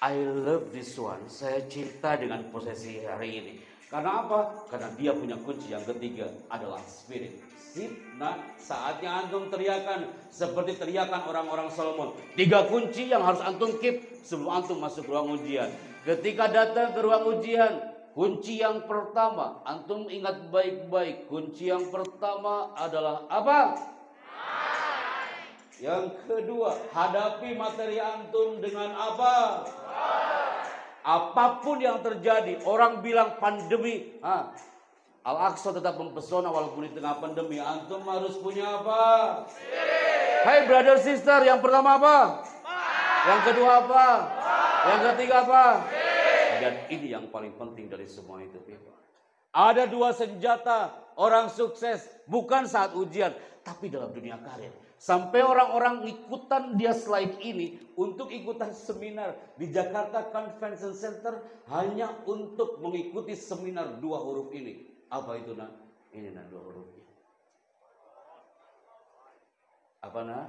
I love this one. Saya cinta dengan prosesi hari ini. Karena apa? Karena dia punya kunci yang ketiga adalah spirit. Nah, saatnya antum teriakan seperti teriakan orang-orang Solomon. 3 kunci yang harus antum keep sebelum antum masuk ruang ujian. Ketika datang ke ruang ujian, kunci yang pertama, antum ingat baik-baik. Kunci yang pertama adalah apa? Yang kedua, hadapi materi antum dengan apa? Apapun yang terjadi, orang bilang pandemi, Al-Aqsa tetap mempesona walaupun di tengah pandemi. Antum harus punya apa? Hai brother sister, yang pertama apa? Yang kedua apa? Yang ketiga apa? Dan ini yang paling penting dari semua itu. Ada 2 senjata orang sukses bukan saat ujian, tapi dalam dunia karir. Sampai orang-orang ikutan dia slide ini untuk ikutan seminar di Jakarta Convention Center hanya untuk mengikuti seminar 2 huruf ini. Apa itu nak? Ini nak 2 hurufnya. Apa nak?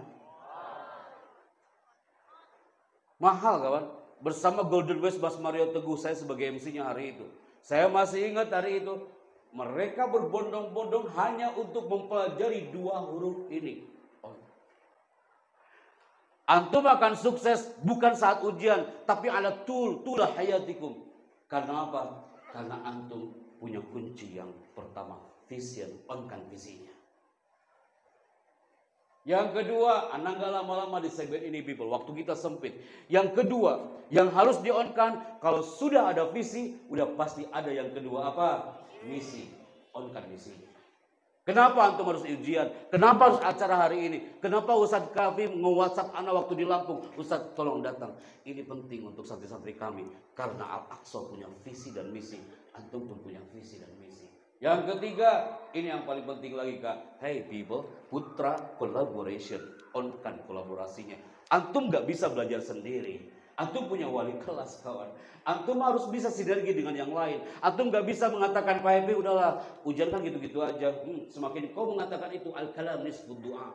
Mahal kawan. Bersama Golden West Mas Mario Teguh, saya sebagai MC-nya hari itu. Saya masih ingat hari itu. Mereka berbondong-bondong hanya untuk mempelajari 2 huruf ini. Antum akan sukses bukan saat ujian, tapi ala tulah hayatikum. Karena apa? Karena antum punya kunci yang pertama, vision, on-kan visinya. Yang kedua, anak gak lama-lama di segmen ini people, waktu kita sempit. Yang kedua, yang harus di-on-kan, kalau sudah ada visi, udah pasti ada yang kedua apa? Misi, on-kan visinya. Kenapa antum harus ujian? Kenapa harus acara hari ini? Kenapa Ustadz Kafi nge-WhatsApp anak waktu di Lampung? Ustadz tolong datang. Ini penting untuk santri-santri kami. Karena Al-Aqsa punya visi dan misi. Antum pun punya visi dan misi. Yang ketiga, ini yang paling penting lagi kak. Hey people, putra collaboration. On-kan kolaborasinya. Antum gak bisa belajar sendiri. Antum punya wali kelas kawan. Antum harus bisa sinergi dengan yang lain. Antum gak bisa mengatakan Pak Happy udahlah ujian kan gitu-gitu aja. Semakin kau mengatakan itu al-kalam nisfud du'a.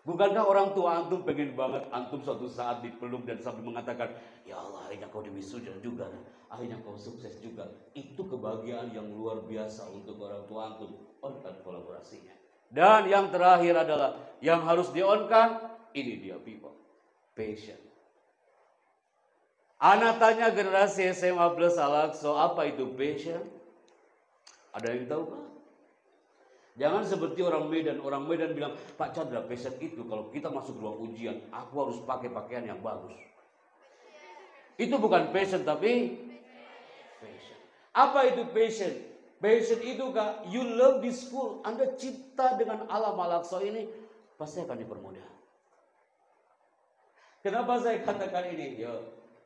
Bukankah orang tua antum pengen banget antum suatu saat dipeluk dan sambil mengatakan, ya Allah akhirnya kau diwisuda juga, akhirnya kau sukses juga. Itu kebahagiaan yang luar biasa untuk orang tua antum. On-kan kolaborasinya. Dan yang terakhir adalah yang harus di-on-kan, ini dia people. Passion. Anak tanya generasi SMA plus Al-Aqsa, apa itu passion? Ada yang tahu kan? Jangan seperti orang Medan. Orang Medan bilang, Pak Chandra, passion itu kalau kita masuk ruang ujian, aku harus pakai pakaian yang bagus. Itu bukan passion, tapi passion. Apa itu passion? Passion itu kak, you love this school. Anda cinta dengan alam Al-Aqsa ini, pasti akan dipermudah. Kenapa saya katakan ini? Ya,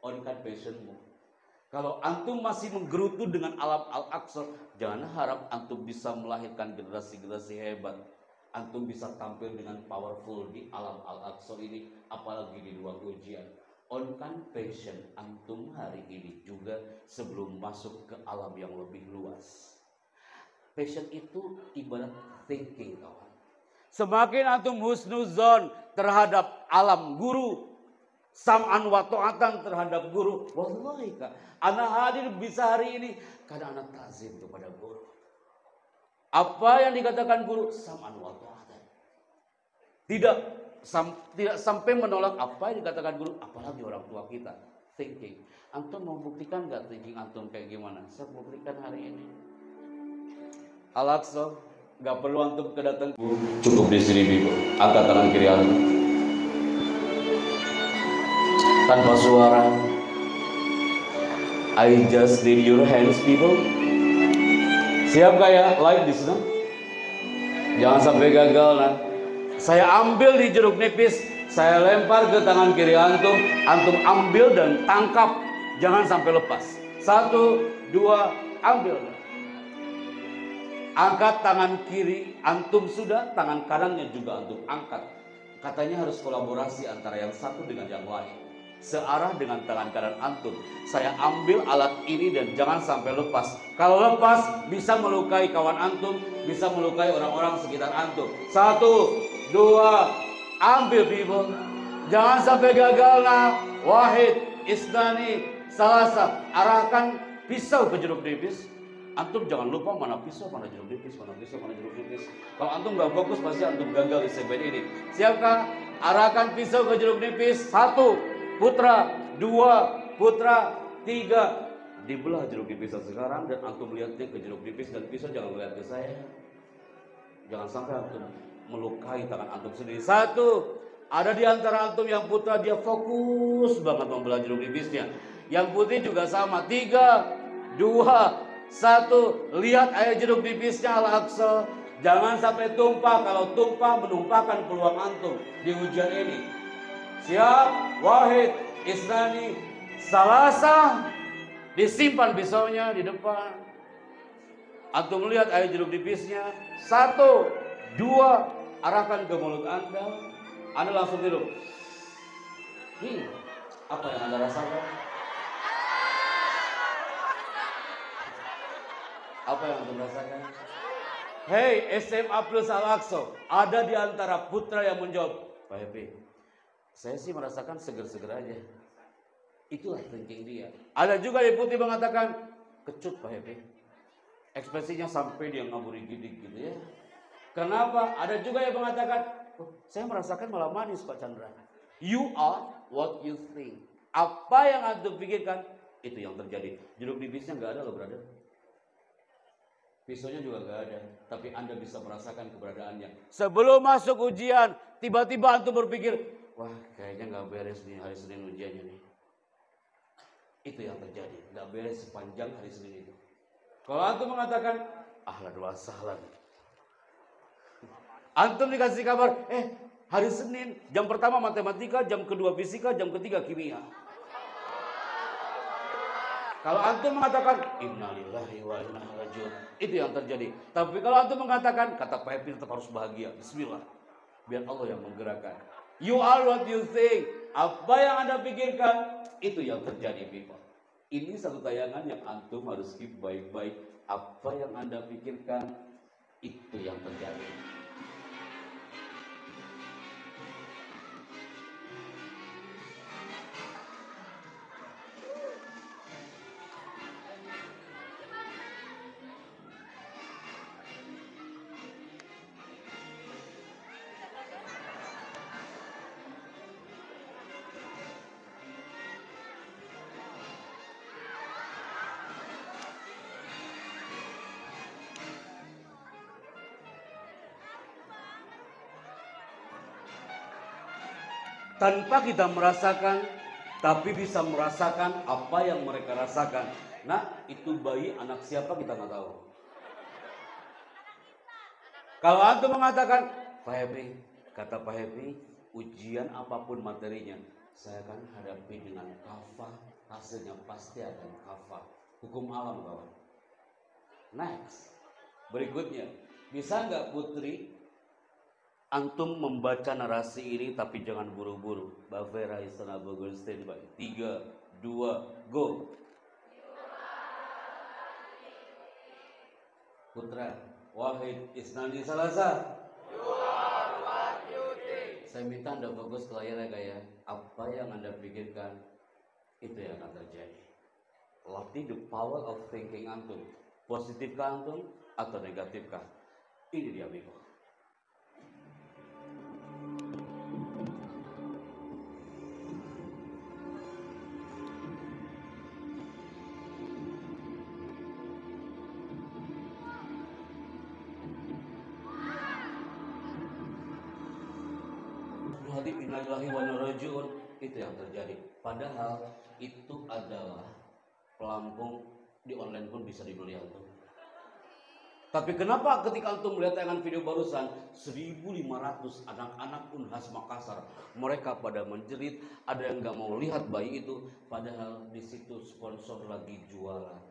on-kan passionmu. Kalau antum masih menggerutu dengan alam Al-Aqsa, jangan harap antum bisa melahirkan generasi-generasi hebat. Antum bisa tampil dengan powerful di alam Al-Aqsa ini, apalagi di ruang ujian. On-kan passion antum hari ini juga sebelum masuk ke alam yang lebih luas. Passion itu ibarat thinking, kawan. Semakin antum husnuzon terhadap alam guru, sam'an wa ta'atan terhadap guru, wallahi kak, anak hadir bisa hari ini karena anak takzim kepada guru. Apa yang dikatakan guru, sam'an wa ta'atan. Tidak sampai menolak apa yang dikatakan guru, apalagi orang tua kita. Thinking. Antum mau buktikan gak thinking antum kayak gimana? Saya buktikan hari ini. Al-Aqsa, gak perlu antum kedatang. Cukup di sini, Bibo. Angkat tangan kiri antum. Tanpa suara. I just need your hands, people. Siap gak ya? Live di sana. Jangan sampai gagal, nah. Saya ambil di jeruk nipis, saya lempar ke tangan kiri antum. Antum ambil dan tangkap, jangan sampai lepas. 1, 2, ambil. Angkat tangan kiri antum sudah, tangan kanannya juga antum angkat. Katanya harus kolaborasi antara yang satu dengan yang lain. Searah dengan tangan kanan antum. Saya ambil alat ini dan jangan sampai lepas. Kalau lepas bisa melukai kawan antum, bisa melukai orang-orang sekitar antum. 1, 2, ambil, people. Jangan sampai gagal, nah. Wahid, isnani, salasa. Arahkan pisau ke jeruk nipis. Antum jangan lupa mana pisau, mana jeruk nipis, mana pisau, mana jeruk nipis. Kalau antum gak fokus pasti antum gagal di segmen ini. Siapkah? Arahkan pisau ke jeruk nipis. 1, putra. 2, putra. 3, dibelah jeruk nipis sekarang dan antum lihatnya ke jeruk nipis dan pisau jangan melihat ke saya. Jangan sampai antum melukai tangan antum sendiri. 1, ada di antara antum yang putra dia fokus banget membelah jeruk nipisnya. Yang putih juga sama. 3, 2, 1, lihat air jeruk nipisnya Al-Aqsa. Jangan sampai tumpah. Kalau tumpah menumpahkan peluang antum di ujian ini. Siap? Wahid, isnani, salasa. Disimpan pisaunya di depan. Antum lihat air jeruk nipisnya. 1, 2, arahkan ke mulut Anda. Anda langsung tidur. Apa yang Anda rasakan? Apa yang Anda rasakan? Hei, SMA plus Al-Aqsa. Ada di antara putra yang menjawab, Pak Happy, saya sih merasakan seger-seger aja. Itulah thinking dia. Ada juga yang putih mengatakan, kecut Pak Happy. Ekspresinya sampai dia ngaburi-gidik gitu ya. Kenapa? Ada juga yang mengatakan, saya merasakan malah manis Pak Chandra. You are what you think. Apa yang antum pikirkan, itu yang terjadi. Jeruk nipisnya nggak ada loh, brother. Pisaunya juga nggak ada. Tapi Anda bisa merasakan keberadaannya. Sebelum masuk ujian, tiba-tiba antum berpikir, wah kayaknya nggak beres nih hari Senin ujiannya nih. Itu yang terjadi. Nggak beres sepanjang hari Senin itu. Kalau antum mengatakan, ahlan wa sahlan. Antum dikasih kabar, hari Senin, jam pertama matematika, jam kedua fisika, jam ketiga kimia. Kalau antum mengatakan, innalillahi wa inna ilaihi raji'un, itu yang terjadi. Tapi kalau antum mengatakan, kata Pak Happy tetap harus bahagia, bismillah. Biar Allah yang menggerakkan. You are what you think. Apa yang Anda pikirkan, itu yang terjadi, people. Ini satu tayangan yang antum harus keep baik-baik. Apa yang Anda pikirkan, itu yang terjadi. tanpa kita merasakan, tapi bisa merasakan apa yang mereka rasakan. Nah, itu bayi anak siapa kita nggak tahu. Kalau antum mengatakan, Pak Happy, kata Pak Happy, ujian apapun materinya, saya akan hadapi dengan kafah, hasilnya pasti akan kafah. Hukum alam kawan. Next, berikutnya, bisa nggak Putri antum membaca narasi ini tapi jangan buru-buru. Mbak Vera Istana Bogor standby. 3, 2, go. Putra Wahid Isnani Salasa. Saya minta Anda fokus ke layar ya kayak apa yang Anda pikirkan itu yang akan terjadi. Latih the power of thinking antum. Positifkah antum atau negatifkah? Ini dia Biko. Innalillahi wa inna ilaihi raji'un, itu yang terjadi. Padahal itu adalah pelampung di online pun bisa dibeli antum. Tapi kenapa ketika antum melihat tayangan video barusan 1.500 anak-anak Unhas Makassar mereka pada menjerit, ada yang nggak mau lihat bayi itu, padahal di situ sponsor lagi jualan.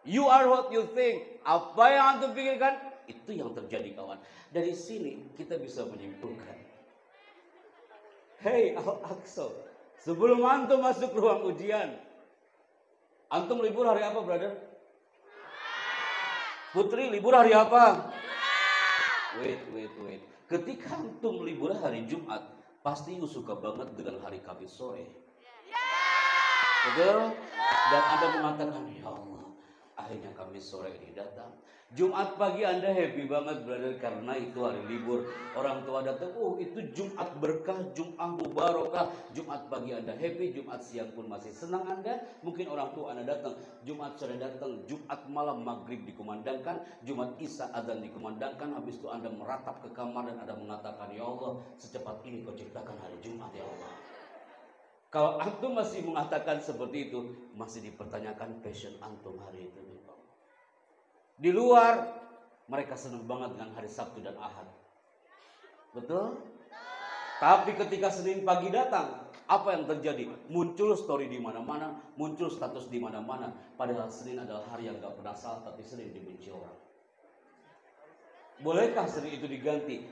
You are what you think. Apa yang antum pikirkan itu yang terjadi kawan. Dari sini kita bisa menyimpulkan. Hei Al-Aqsa, sebelum antum masuk ruang ujian, antum libur hari apa, brother? Putri libur hari apa? Wait. Ketika antum libur hari Jumat, pasti you suka banget dengan hari Kamis sore. Betul? Dan Anda mengatakan, ya Allah, akhirnya Kamis sore ini datang. Jumat pagi Anda happy banget, brother, karena itu hari libur. Orang tua datang, oh itu Jumat berkah, Jumat mubarakah. Jumat pagi Anda happy, Jumat siang pun masih senang Anda. Mungkin orang tua Anda datang, Jumat sore datang, Jumat malam maghrib dikumandangkan, Jumat isya azan dikumandangkan. Habis itu Anda meratap ke kamar dan Anda mengatakan, ya Allah, secepat ini kau ciptakan hari Jumat, ya Allah. Kalau antum masih mengatakan seperti itu, masih dipertanyakan passion antum hari itu. Di luar, mereka senang banget dengan hari Sabtu dan Ahad. Betul? Tapi ketika Senin pagi datang, apa yang terjadi? Muncul story di mana-mana, muncul status di mana-mana. Padahal Senin adalah hari yang gak pernah salah, tapi Senin dibenci orang. Bolehkah Senin itu diganti?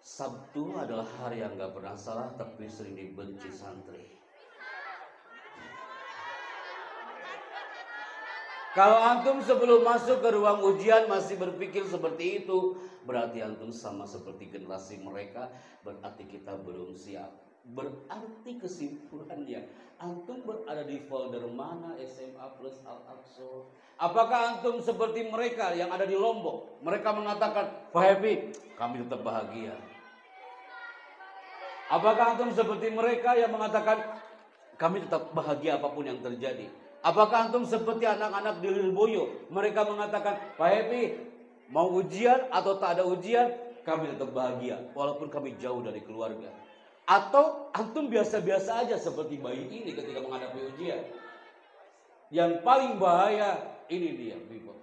Sabtu adalah hari yang gak pernah salah, tapi sering dibenci santri. Kalau antum sebelum masuk ke ruang ujian masih berpikir seperti itu, berarti antum sama seperti generasi mereka, berarti kita belum siap. Berarti kesimpulannya, antum berada di folder mana SMA plus Al-Aqsa? Apakah antum seperti mereka yang ada di Lombok? Mereka mengatakan, Pak Happy, kami tetap bahagia. Apakah antum seperti mereka yang mengatakan, kami tetap bahagia apapun yang terjadi? Apakah antum seperti anak-anak di Lirboyo? Mereka mengatakan, Pak Happy, mau ujian atau tak ada ujian, kami tetap bahagia, walaupun kami jauh dari keluarga. Atau antum biasa-biasa aja seperti bayi ini ketika menghadapi ujian. Yang paling bahaya, ini dia, people.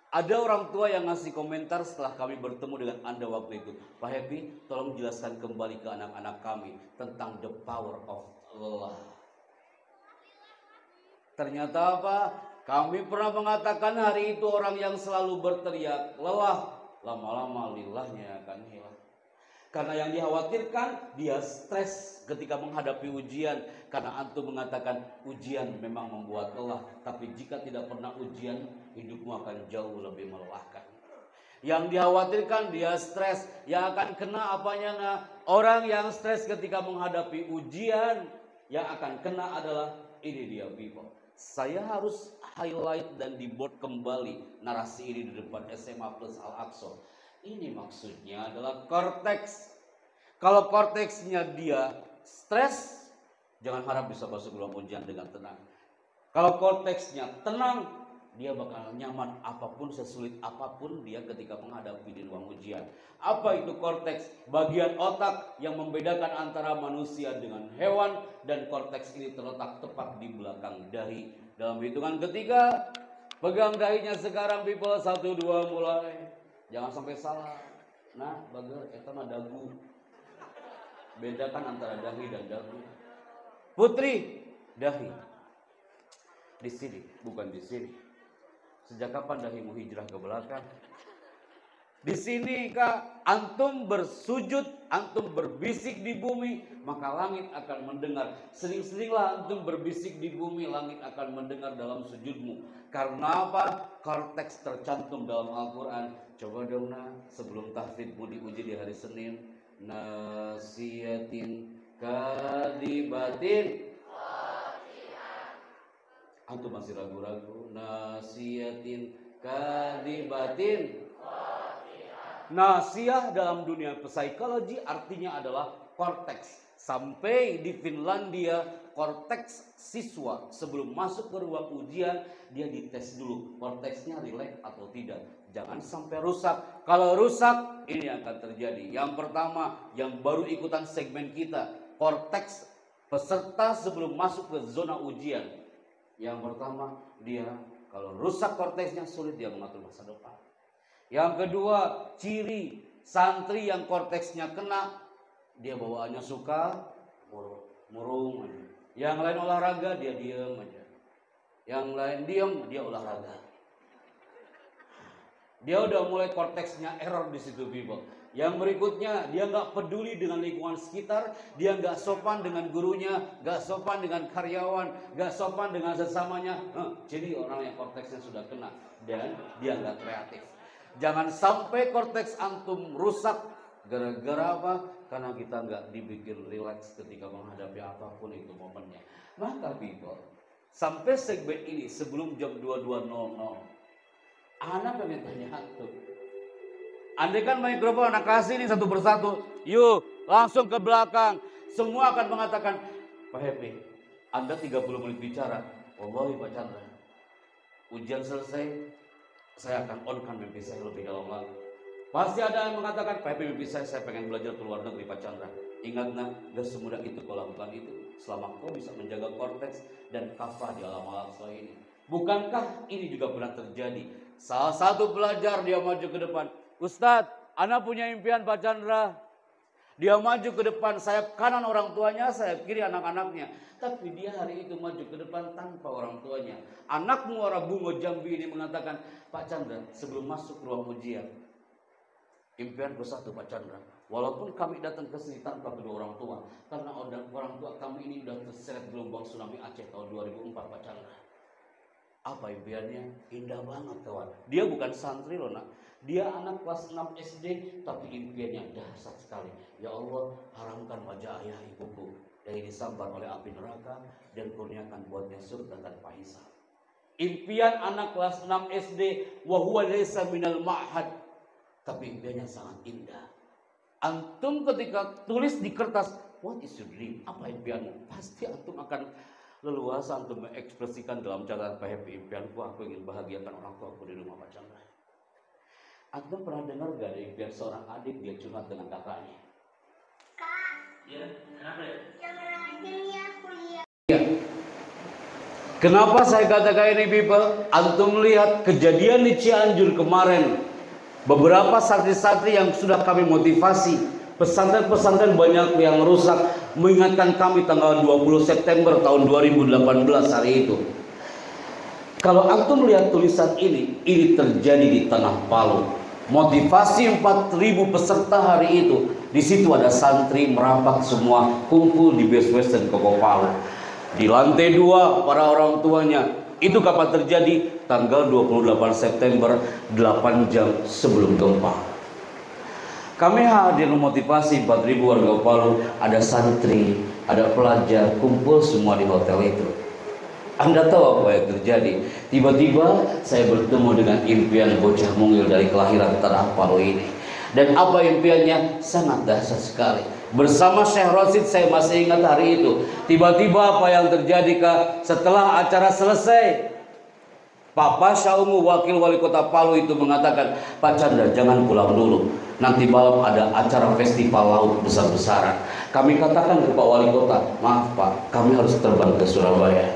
Ada orang tua yang ngasih komentar setelah kami bertemu dengan Anda waktu itu. Pak Happy, tolong jelaskan kembali ke anak-anak kami tentang the power of Allah. Ternyata apa? Kami pernah mengatakan hari itu orang yang selalu berteriak lelah, lama-lama lilahnya akan hilang. Karena yang dikhawatirkan dia stres ketika menghadapi ujian. Karena antum mengatakan ujian memang membuat lelah, tapi jika tidak pernah ujian, hidupmu akan jauh lebih melelahkan. Yang dikhawatirkan dia stres, yang akan kena apanya? Nah, orang yang stres ketika menghadapi ujian, yang akan kena adalah ini dia, people. Saya harus highlight dan diboard kembali narasi ini di depan SMA plus Al-Aqsa. Ini maksudnya adalah korteks. Kalau korteksnya dia stres, jangan harap bisa masuk ruang ujian dengan tenang. Kalau korteksnya tenang, dia bakal nyaman apapun, sesulit apapun dia ketika menghadapi di ruang ujian. Apa itu korteks? Bagian otak yang membedakan antara manusia dengan hewan, dan korteks ini terletak tepat di belakang dahi. Dalam hitungan ketiga, pegang dahinya sekarang people, 1, 2, mulai. Jangan sampai salah. Nah, bager eta mah dagu. Bedakan antara dahi dan dagu. Putri, dahi. Di sini, bukan di sini. Sejak kapan dahimu hijrah ke belakang? Di sini kak, antum bersujud, antum berbisik di bumi, maka langit akan mendengar. Sering-seringlah antum berbisik di bumi, langit akan mendengar dalam sujudmu. Karena apa? Korteks tercantum dalam Al-Quran. Coba dong nah, sebelum tahfidmu diuji di hari Senin. Nasiyatin kadibatin. Antum masih ragu-ragu. Nasiyatin kadibatin. Nasiyah dalam dunia psikologi artinya adalah korteks. Sampai di Finlandia, korteks siswa sebelum masuk ke ruang ujian, dia dites dulu korteksnya rileks atau tidak. Jangan sampai rusak. Kalau rusak, ini akan terjadi. Yang pertama, yang baru ikutan segmen kita, korteks peserta sebelum masuk ke zona ujian. Yang pertama, dia kalau rusak korteksnya, sulit dia mengatur masa depan. Yang kedua, ciri santri yang korteksnya kena, dia bawaannya suka murung aja. Yang lain olahraga, dia diem aja. Yang lain diem, dia olahraga. Dia udah mulai korteksnya error di situ people. Yang berikutnya, dia nggak peduli dengan lingkungan sekitar, dia nggak sopan dengan gurunya, nggak sopan dengan karyawan, nggak sopan dengan sesamanya. Jadi orang yang korteksnya sudah kena dan dia nggak kreatif. Jangan sampai korteks antum rusak gara-gara apa? Karena kita nggak dibikin rileks ketika menghadapi apapun itu momennya. Maka people, sampai segmen ini sebelum jam 22.00, anak pengen tanya antum. Andai kan mikrofon anak kasih ini satu persatu, yuk langsung ke belakang. Semua akan mengatakan, Pak Happy, Anda 30 menit bicara. Wallahi Pak Chandra, ujian selesai, saya akan onkan mimpi saya lebih dalam lagi. Pasti ada yang mengatakan, Pak Happy, mimpi saya pengen belajar ke luar negeri Pak Chandra. Ingat nak, gak semudah itu kau lakukan itu. Selama kau bisa menjaga korteks dan kafah di alam-alam selain ini. Bukankah ini juga pernah terjadi? Salah satu pelajar dia maju ke depan. Ustadz, anak punya impian Pak Chandra. Dia maju ke depan, sayap kanan orang tuanya, sayap kiri anak-anaknya. Tapi dia hari itu maju ke depan tanpa orang tuanya. Anak Muara Bungo Jambi ini mengatakan, Pak Chandra, sebelum masuk ruang ujian, impianku satu Pak Chandra. Walaupun kami datang ke sini tanpa kedua orang tua, karena orang tua kami ini sudah terseret gelombang tsunami Aceh tahun 2004 Pak Chandra. Apa impiannya? Indah banget kawan. Dia bukan santri loh nak. Dia anak kelas 6 SD, tapi impiannya dahsyat sekali. Ya Allah, haramkan wajah ayah ibuku dari disambar oleh api neraka dan kurniakan buatnya surga tanpa hisab. Impian anak kelas 6 SD, wa huwa laysa minal ma'had. Tapi impiannya sangat indah. Antum ketika tulis di kertas, what is your dream? Apa impianmu? Pasti antum akan leluasa untuk mengekspresikan dalam catatan Pak Happy, impianku aku ingin bahagiakan orang tua aku di rumah Pak Chandra. Antum pernah dengar gak ada impian seorang adik dia curhat dengan kakaknya? Kak, Ya, kenapa ya? yang rajin ya kuliah. Ya. Kenapa saya katakan ini people? Antum lihat kejadian di Cianjur kemarin. Beberapa santri-santri yang sudah kami motivasi, pesantren-pesantren banyak yang rusak, mengingatkan kami tanggal 20 September tahun 2018 hari itu. Kalau antum melihat tulisan ini terjadi di Tanah Palu. Motivasi 4.000 peserta hari itu. Di situ ada santri merapat semua kumpul di Base Western Koko Palu. Di lantai 2 para orang tuanya. Itu kapan terjadi? Tanggal 28 September 8 jam sebelum gempa. Kami hadir memotivasi 4.000 warga Palu, ada santri, ada pelajar, kumpul semua di hotel itu. Anda tahu apa yang terjadi? Tiba-tiba saya bertemu dengan impian bocah mungil dari kelahiran Tanah Palu ini. Dan apa impiannya? Sangat dahsyat sekali. Bersama Syekh Rosid saya masih ingat hari itu. Tiba-tiba apa yang terjadi Kak? Setelah acara selesai, Pak Pasha Ungu, wakil wali kota Palu itu mengatakan, Pak Chandra jangan pulang dulu, nanti malam ada acara festival laut besar-besaran. Kami katakan ke Pak Wali Kota, maaf Pak, kami harus terbang ke Surabaya.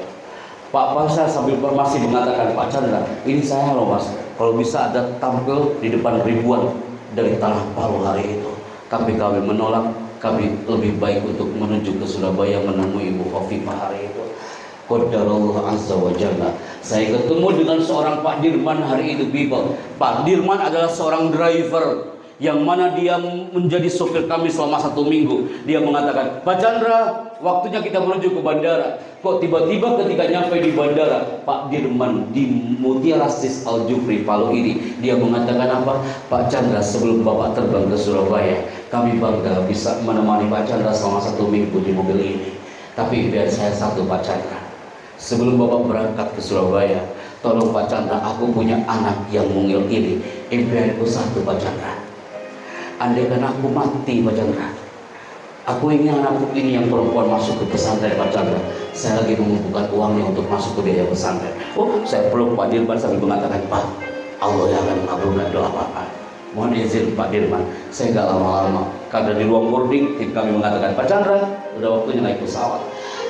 Pak Pasha sambil masih mengatakan, Pak Chandra, ini saya loh Mas, kalau bisa ada tampil di depan ribuan dari tanah Palu hari itu. Tapi kami menolak, kami lebih baik untuk menuju ke Surabaya menemui Ibu Khofifah hari itu. Qadarullah azza wa jalla. Saya ketemu dengan seorang Pak Dirman hari itu, people. Pak Dirman adalah seorang driver yang mana dia menjadi sopir kami selama 1 minggu. Dia mengatakan, Pak Chandra, waktunya kita menuju ke bandara. Kok tiba-tiba ketika nyampe di bandara, Pak Dirman di Mutiara Sis Al Jufri Palu ini, dia mengatakan apa? Pak Chandra, sebelum Bapak terbang ke Surabaya, kami bangga bisa menemani Pak Chandra selama 1 minggu di mobil ini. Tapi biar saya satu, Pak Chandra, sebelum Bapak berangkat ke Surabaya, tolong Pak Chandra, aku punya anak yang mungil ini. Impianku satu, Pak Chandra. Andaikan aku mati, Pak Chandra, aku ingin anakku ini yang perempuan masuk ke pesantren, Pak Chandra. Saya lagi mengumpulkan uangnya untuk masuk ke biaya pesantren. Oh, saya peluk Pak Dirman sambil mengatakan, Pak, Allah yang akan mengabulkan doa Bapak. Mohon izin Pak Dirman, saya nggak lama-lama. Karena di ruang boarding, tim kami mengatakan, Pak Chandra, udah waktunya naik pesawat.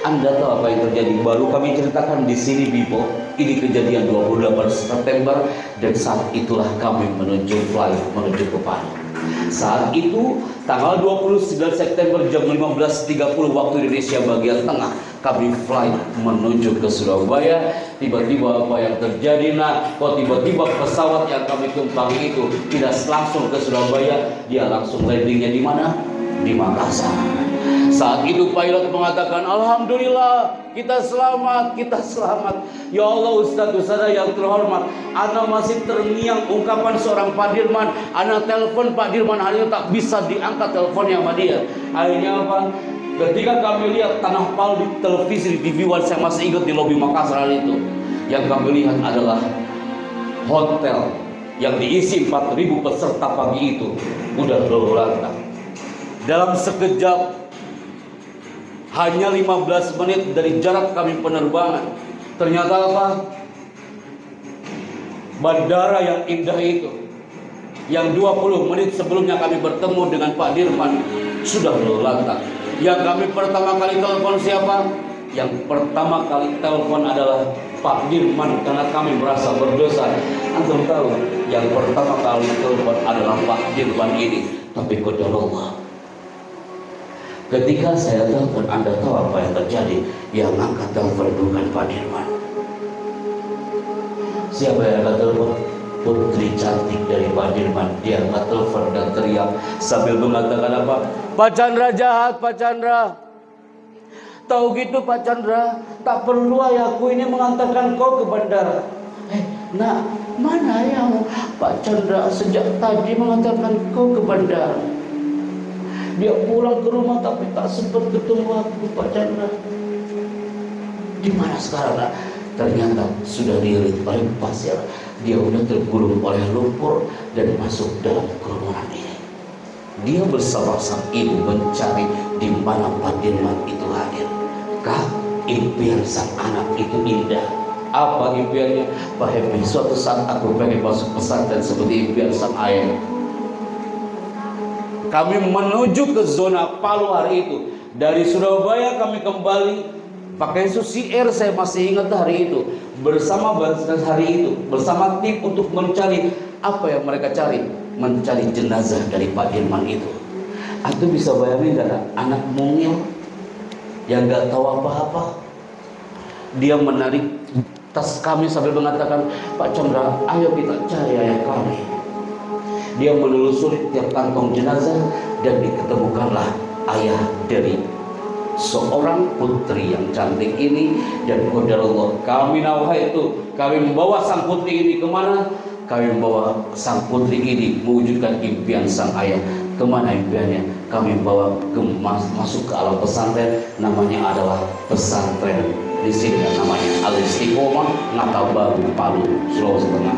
Anda tahu apa yang terjadi? Baru kami ceritakan di sini, Bipo. Ini kejadian 28 September dan saat itulah kami menuju flight menuju ke Palu. Saat itu tanggal 29 September jam 15.30 waktu Indonesia bagian tengah, kami flight menuju ke Surabaya. Tiba-tiba apa yang terjadi? Nah, kok tiba-tiba pesawat yang kami tumpangi itu tidak langsung ke Surabaya, dia langsung landingnya di mana? Di Makassar. Saat itu pilot mengatakan, Alhamdulillah, kita selamat, kita selamat. Ya Allah, Ustadz yang terhormat, Ana masih terngiang ungkapan seorang Pak Dirman. Ana telepon Pak Dirman hari itu tak bisa diangkat teleponnya sama dia. Akhirnya apa? Ketika kami lihat tanah Palu di televisi, di TV One, saya masih ingat di lobi Makassar hari itu, yang kami lihat adalah hotel yang diisi 4.000 peserta pagi itu udah berlantak. Dalam sekejap, hanya 15 menit dari jarak kami penerbangan, ternyata apa? Bandara yang indah itu, yang 20 menit sebelumnya kami bertemu dengan Pak Dirman, sudah berlantak. Yang kami pertama kali telepon siapa? Yang pertama kali telepon adalah Pak Dirman, karena kami merasa berdosa. Antum tahu, yang pertama kali telepon adalah Pak Dirman ini. Tapi qadarullah, ketika saya telepon, Anda tahu apa yang terjadi? Yang angkat telepon bukan Pak Dirman. Siapa yang angkat telepon? Putri cantik dari Pak Dirman. Dia angkat telepon dan teriak sambil mengatakan apa? Pak Chandra jahat, Pak Chandra. Tahu gitu Pak Chandra, tak perlu ayahku ini mengantarkan kau ke bandara. Nah, mana yang Pak Chandra sejak tadi mengantarkan kau ke bandara? Dia pulang ke rumah tapi tak sempat ketemu aku, Pak Chandra. Di mana sekarang? Nah, ternyata sudah dililit oleh pasir. Dia sudah tergulung oleh lumpur dan masuk dalam kerumunan ini. Dia bersama sang ibu mencari di mana Pak Dirman itu hadir. Kak, impian sang anak itu indah. Apa impiannya? Pak Happy, suatu saat aku pengen masuk pesantren seperti impian sang ayah. Kami menuju ke zona Palu hari itu. Dari Surabaya kami kembali pakai Susi Air, saya masih ingat hari itu. Bersama hari itu, bersama tim untuk mencari apa yang mereka cari. Mencari jenazah dari Pak Dirman itu. Aku bisa bayangin gak, anak mungil yang gak tahu apa-apa. Dia menarik tas kami sambil mengatakan, Pak Chandra, ayo kita cari ayah kami. Dia menelusuri tiap kantong jenazah dan diketemukanlah ayah dari seorang putri yang cantik ini. Dan qadarullah, kami nawah itu, kami membawa sang putri ini kemana? Kami membawa sang putri ini mewujudkan impian sang ayah. Kemana impiannya? Kami bawa masuk ke alam pesantren, namanya adalah pesantren di sini, namanya Al Istiqomah Ngatabaru, Palu, Sulawesi Tengah.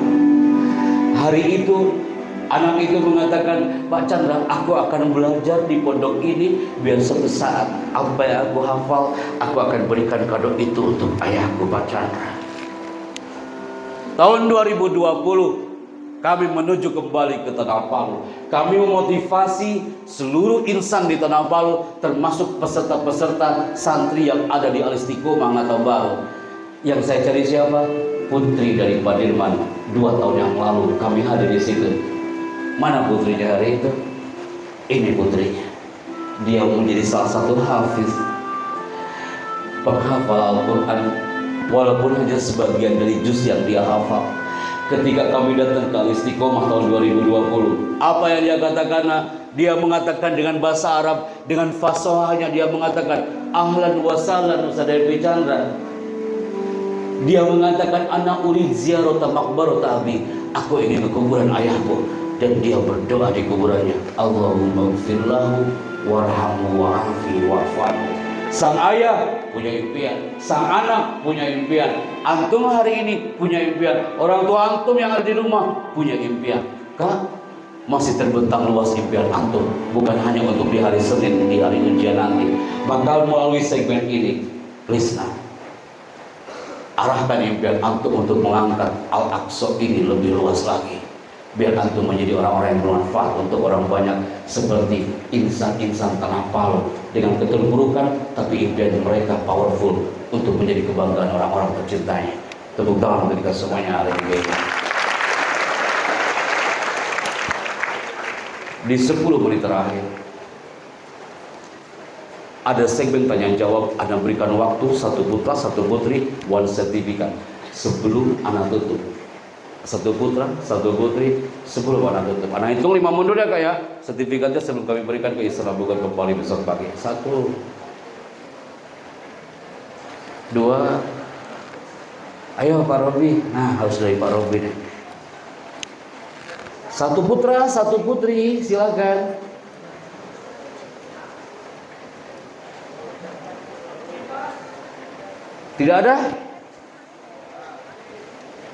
Hari itu anak itu mengatakan, Pak Chandra, aku akan belajar di pondok ini biar suatu saat apa yang aku hafal, aku akan berikan kado itu untuk ayahku, Pak Chandra. Tahun 2020 kami menuju kembali ke Tanah Palu. Kami memotivasi seluruh insan di Tanah Palu, termasuk peserta-peserta santri yang ada di Al-Istiqomah Natal Baru. Yang saya cari siapa? Putri dari Padirman. 2 tahun yang lalu kami hadir di situ. Mana putrinya hari itu? Ini putrinya. Dia menjadi salah satu hafiz, penghafal Al-Quran, walaupun hanya sebagian dari juz yang dia hafal. Ketika kami datang ke Al-Istiqomah tahun 2020, apa yang dia katakan? Dia mengatakan dengan bahasa Arab, dengan fasahahnya dia mengatakan, ahlan wa sahlan Ustaz Devi Chandra. Dia mengatakan, ana urid ziarata maqbarata abi. Aku ingin ke kuburan ayahku. Dan dia berdoa di kuburannya, Allahumma gfirlahu warhamhu wa'afi wa'fu anhu. Sang ayah punya impian, sang anak punya impian, antum hari ini punya impian, orang tua antum yang ada di rumah punya impian. Kak, masih terbentang luas impian antum, bukan hanya untuk di hari Senin, di hari ujian nanti. Maka melalui segmen ini, please arahkan impian antum untuk mengangkat Al-Aqsa ini lebih luas lagi, biar antum menjadi orang-orang yang bermanfaat untuk orang banyak, seperti insan-insan Tanah Palu dengan keterpurukan, tapi impian mereka powerful untuk menjadi kebanggaan orang-orang tercintanya. Tepuk tangan untuk kita semuanya hari ini. Di 10 menit terakhir ada segmen tanya jawab. Anda berikan waktu 1 putra 1 putri, 1 sertifikat sebelum Anda tutup. 1 putra 1 putri sebelum Anda tutup. Anda hitung 5 mundur ya Kak ya. Sertifikatnya sebelum kami berikan ke istana bukan kembali besok pagi. 1 2. Ayo Pak Robi. Nah harus dari Pak Robi nih. 1 putra 1 putri, silakan. Tidak ada?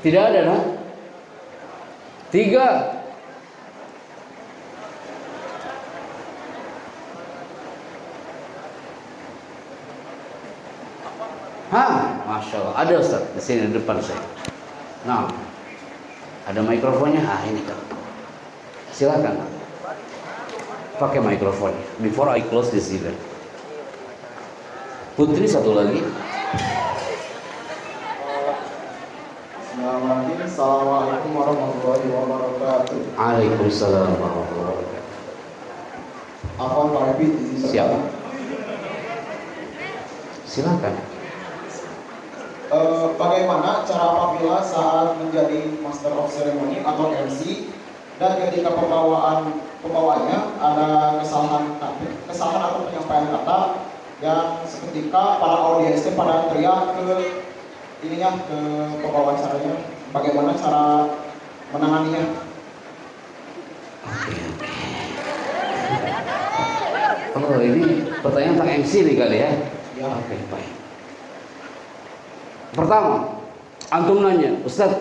Tidak ada, nah? 3. Masya Allah. Ada Ustaz di sini di depan saya. Nah, ada mikrofonnya. Ini kan. Silakan. Pakai mikrofon. Before I close this event. Putri 1 lagi. Assalamualaikum warahmatullahi wabarakatuh. Waalaikumsalam warahmatullahi wabarakatuh. Apa Pak Robi? Siapa? Silakan. Bagaimana cara apabila saat menjadi Master of Ceremony atau MC dan ketika pembawanya ada kesalahan atau penyampaian kata yang seketika para audiensnya pada teriak ke pembawaan caranya, bagaimana cara menanganinya? Oh ini pertanyaan tentang MC nih kali ya? Ya. Oke, baik. Pertama, antum nanya, Ustaz,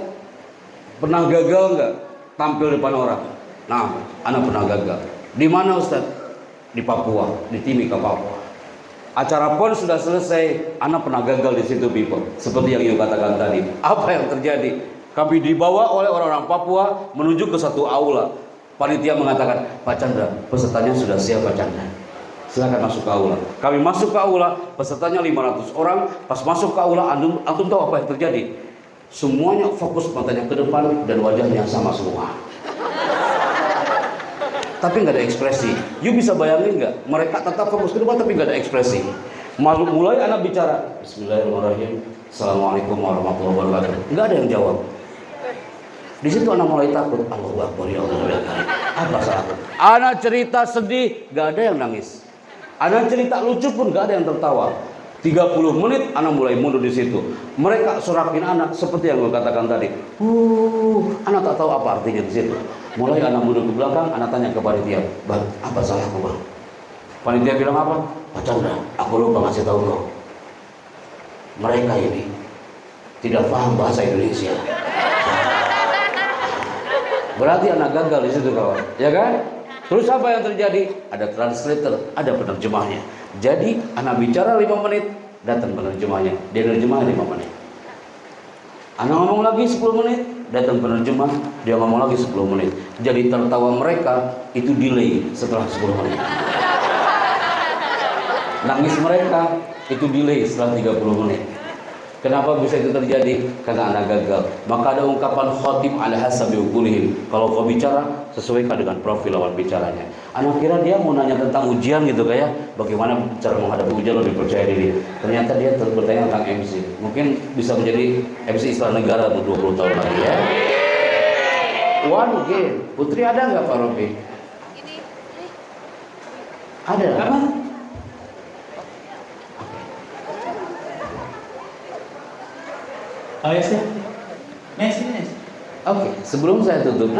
pernah gagal nggak tampil depan orang? Nah, anak pernah gagal. Di mana Ustaz? Di Papua, di Timika, Papua. Acara pon sudah selesai, anak pernah gagal di situ, people. Seperti yang you katakan tadi. Apa yang terjadi? Kami dibawa oleh orang-orang Papua menuju ke satu aula. Panitia mengatakan, Pak Chandra, pesertanya sudah siap Pak Chandra. Silakan masuk ke aula. Kami masuk ke aula, pesertanya 500 orang. Pas masuk ke aula, antum tahu apa yang terjadi? Semuanya fokus matanya ke depan dan wajahnya sama semua. Tapi nggak ada ekspresi. You bisa bayangin nggak? Mereka tetap fokus ke depan tapi nggak ada ekspresi. Mulai anak bicara, Bismillahirrahmanirrahim, Assalamualaikum warahmatullahi wabarakatuh. Nggak ada yang jawab. Di situ anak mulai takut. Allahu Akbar, ya Allah. Apa salahku? Anak cerita sedih, nggak ada yang nangis. Anak cerita lucu pun nggak ada yang tertawa. 30 menit anak mulai mundur di situ. Mereka sorakin anak seperti yang gue katakan tadi. Anak tak tahu apa artinya di situ. Mulai anak mundur ke belakang, anak tanya ke panitia, Bang, apa salahku Bang? Panitia bilang apa? Pak Chandra, aku lupa ngasih tahu kau. Mereka ini tidak paham bahasa Indonesia. Berarti anak gagal di situ kawan, ya kan? Terus apa yang terjadi? Ada translator, ada penerjemahnya. Jadi anak bicara 5 menit, datang penerjemahnya. Dia nerjemah 5 menit. Anak ngomong lagi 10 menit, datang penerjemah, dia ngomong lagi 10 menit. Jadi tertawa mereka itu delay setelah 10 menit. Nangis mereka itu delay setelah 30 menit. Kenapa bisa itu terjadi? Karena Anda gagal. Maka ada ungkapan khatib ala hasabi uqulihim. Kalau kau bicara, sesuaikan dengan profil lawan bicaranya. Anak kira dia mau nanya tentang ujian gitu kayak bagaimana cara menghadapi ujian lebih percaya diri. Ternyata dia bertanya tentang MC. Mungkin bisa menjadi MC Islam Negara untuk 20 tahun lagi ya. One game. Putri ada nggak Pak Robi? Ada. Apa? Oh ya sih. Nes. Oke, sebelum saya tutup,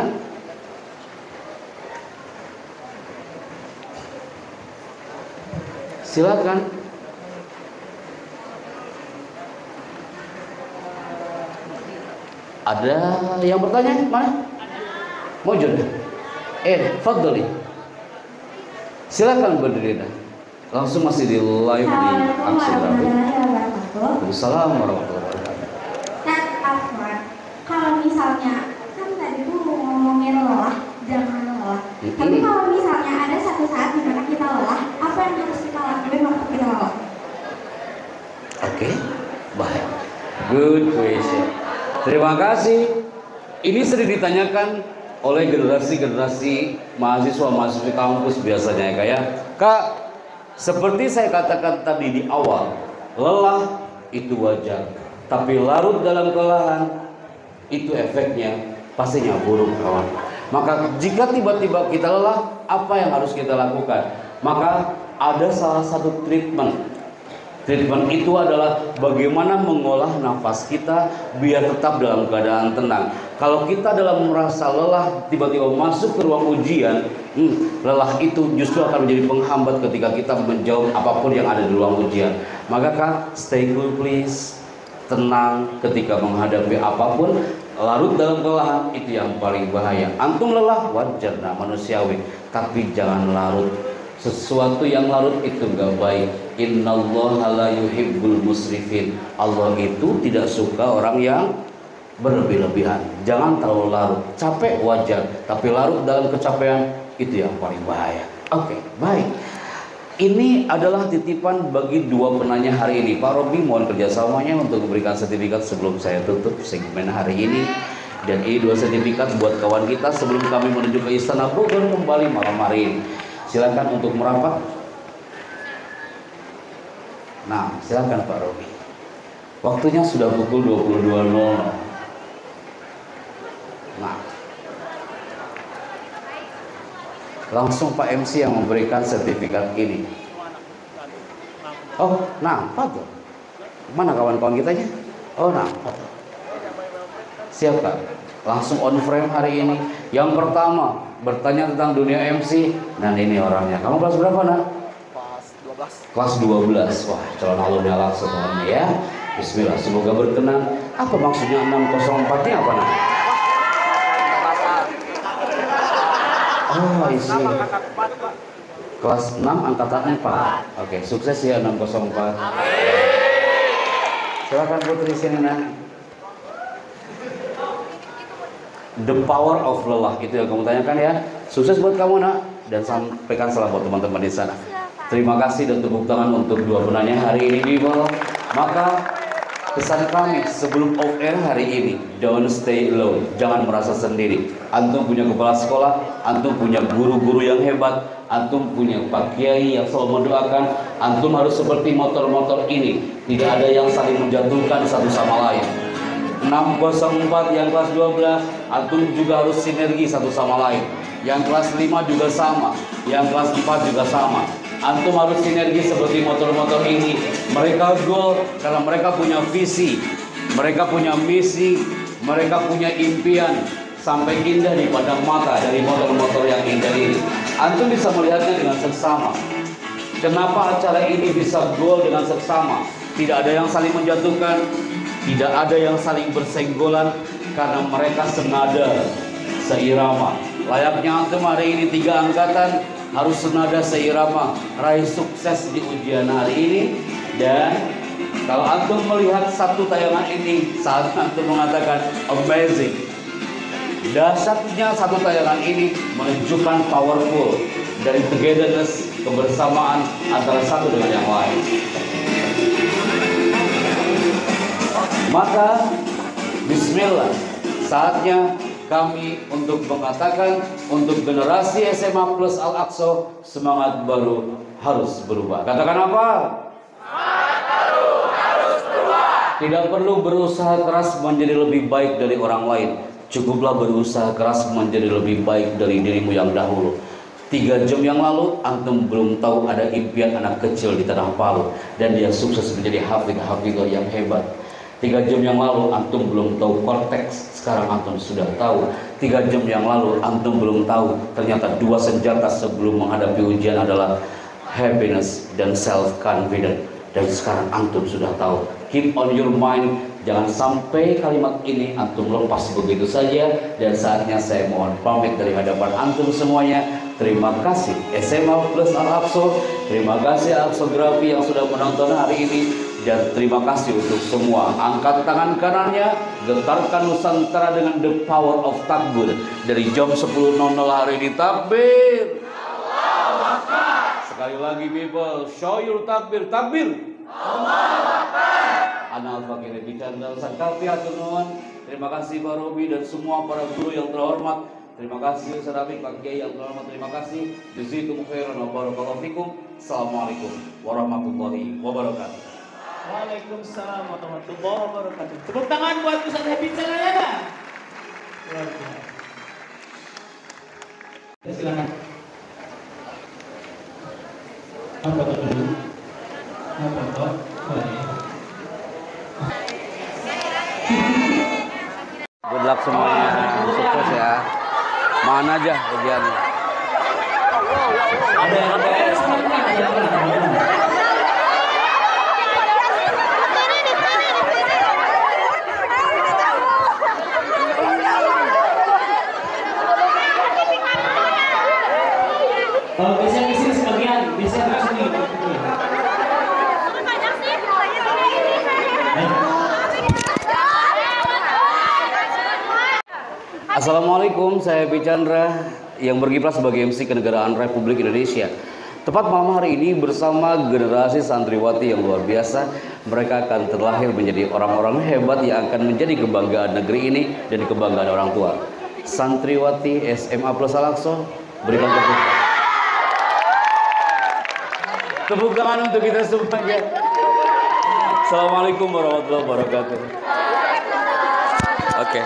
silakan. Ada yang bertanya? Mana? Mojud. Fadli. Silakan berdiri dah. Langsung masih di live di Aksi Grafik. Assalamualaikum warahmatullahi wabarakatuh. Kalau misalnya kan tadi tuh ngomongin lelah, jangan lelah. Tapi kalau misalnya ada satu saat di mana kita lelah, apa yang harus kita lakukan waktu kita lelah? Oke, baik. Good question. Terima kasih. Ini sering ditanyakan oleh generasi-generasi mahasiswa-mahasiswi kampus biasanya ya, kayak Kak, seperti saya katakan tadi di awal, lelah itu wajar, tapi larut dalam kelelahan itu efeknya pastinya buruk kawan. Maka jika tiba-tiba kita lelah, apa yang harus kita lakukan? Maka ada salah satu treatment. Treatment itu adalah bagaimana mengolah nafas kita biar tetap dalam keadaan tenang. Kalau kita dalam merasa lelah tiba-tiba masuk ke ruang ujian, lelah itu justru akan menjadi penghambat ketika kita menjawab apapun yang ada di ruang ujian. Maka Kak, stay cool please. Tenang ketika menghadapi apapun. Larut dalam kelelahan itu yang paling bahaya. Antum lelah wajar, manusiawi, tapi jangan larut. Sesuatu yang larut itu enggak baik. Innallaha la yuhibbul musrifin. Allah itu tidak suka orang yang berlebih-lebihan. Jangan terlalu larut. Capek wajar, tapi larut dalam kecapean itu yang paling bahaya. Oke, baik. Ini adalah titipan bagi dua penanya hari ini. Pak Robi mohon kerjasamanya untuk memberikan sertifikat sebelum saya tutup segmen hari ini. Dan ini dua sertifikat buat kawan kita sebelum kami menuju ke Istana Bogor kembali malam hari ini. Silakan untuk merapat. Nah, silakan Pak Robi. Waktunya sudah pukul 22.00. Nah, langsung Pak MC yang memberikan sertifikat ini. Oh, nah, Fadl. Mana kawan-kawan kitanya? Oh, nah, Fadl. Siap Pak. Langsung on frame hari ini. Yang pertama bertanya tentang dunia MC. Nah, ini orangnya. Kamu kelas berapa, Nak? Kelas 12. Wah, calon alumni langsung ya. Bismillah, semoga berkenan. Apa maksudnya 604-nya apa, Nak? Oh, isi. Kelas 6 angkatan 4. Oke, sukses ya 604. Silakan Putri sini, Nak. The power of lelah itu yang kamu tanyakan ya. Sukses buat kamu, Nak, dan sampaikan salam buat teman-teman di sana. Terima kasih dan tepuk tangan untuk dua penanya hari ini di bawah. Maka pesan kami sebelum off air hari ini, don't stay alone. Jangan merasa sendiri. Antum punya kepala sekolah, antum punya guru-guru yang hebat, antum punya Pak Kiai yang selalu mendoakan. Antum harus seperti motor-motor ini, tidak ada yang saling menjatuhkan satu sama lain. 604 yang kelas 12, antum juga harus sinergi satu sama lain. Yang kelas 5 juga sama, yang kelas 4 juga sama. Antum harus sinergi seperti motor-motor ini. Mereka goal karena mereka punya visi, mereka punya misi, mereka punya impian sampai indah di pandang mata dari motor-motor yang indah ini. Antum bisa melihatnya dengan seksama. Kenapa acara ini bisa goal dengan seksama? Tidak ada yang saling menjatuhkan, tidak ada yang saling bersenggolan, karena mereka senada, seirama. Layaknya antum hari ini 3 angkatan harus senada seirama, raih sukses di ujian hari ini. Dan kalau antum melihat satu tayangan ini, saat antum mengatakan amazing, Dahsyatnya satu tayangan ini menunjukkan powerful dari togetherness, kebersamaan antara satu dengan yang lain. Maka bismillah, saatnya kami untuk mengatakan untuk generasi SMA Plus Al-Aqsa, semangat baru harus berubah. Katakan apa? Semangat baru harus berubah. Tidak perlu berusaha keras menjadi lebih baik dari orang lain. Cukuplah berusaha keras menjadi lebih baik dari dirimu yang dahulu. 3 jam yang lalu, antum belum tahu ada impian anak kecil di Tanah Palu dan dia sukses menjadi hafidh-hafidhah yang hebat. 3 jam yang lalu antum belum tahu korteks, sekarang antum sudah tahu. 3 jam yang lalu antum belum tahu ternyata 2 senjata sebelum menghadapi ujian adalah happiness dan self confidence. Dan sekarang antum sudah tahu. Keep on your mind, jangan sampai kalimat ini antum lepas begitu saja. Dan saatnya saya mohon pamit dari hadapan antum semuanya. Terima kasih SMA Plus Al-Aqsa, terima kasih Aqsografi yang sudah menonton hari ini. Dan terima kasih untuk semua. Angkat tangan kanannya, getarkan Nusantara dengan the power of takbir. Dari jam 10.00 hari ini, takbir. Allahu Akbar. Sekali lagi people, show your takbir, takbir. Allahu Akbar. Ana al-fakir bicara sakti hatur nuwun. Terima kasih Pak Robi dan semua para guru yang terhormat. Terima kasih Ustaz Rafiq, Pak Kiai yang terhormat. Terima kasih. Jazakumullahu khairan wa barakallahu fikum. Assalamualaikum warahmatullahi wabarakatuh. Waalaikumsalam warahmatullahi wabarakatuh. Tepuk tangan buat Ustaz Happy Cenayana. Luar biasa. Ya, silakan. Apa tuh dulu? Apa tuh? Good luck semuanya, sukses ya. Mana aja ujiannya. Kalau biasanya di sini sebagian, biasanya harus ini. Assalamualaikum, saya Happy Chandra yang berkiprah sebagai MC Kenegaraan Republik Indonesia. Tepat malam hari ini bersama generasi santriwati yang luar biasa, mereka akan terlahir menjadi orang-orang hebat yang akan menjadi kebanggaan negeri ini dan kebanggaan orang tua. Santriwati SMA Plus Al-Aqsa, berikan tepuk tangan untuk kita semuanya. Assalamualaikum warahmatullahi wabarakatuh. Oke.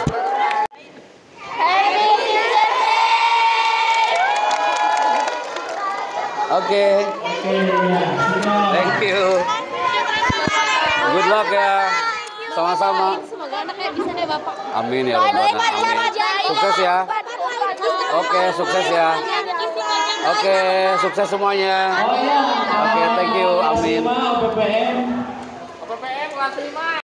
Oke. Thank you. Good luck ya. Sama-sama. Semoga anaknya bisa deh Bapak. Amin ya Rabbal Alamin. Amin. Sukses ya. Oke, sukses ya. Oke, sukses semuanya. Oke, thank you. Amin. OPPM. OPPM kelas 5.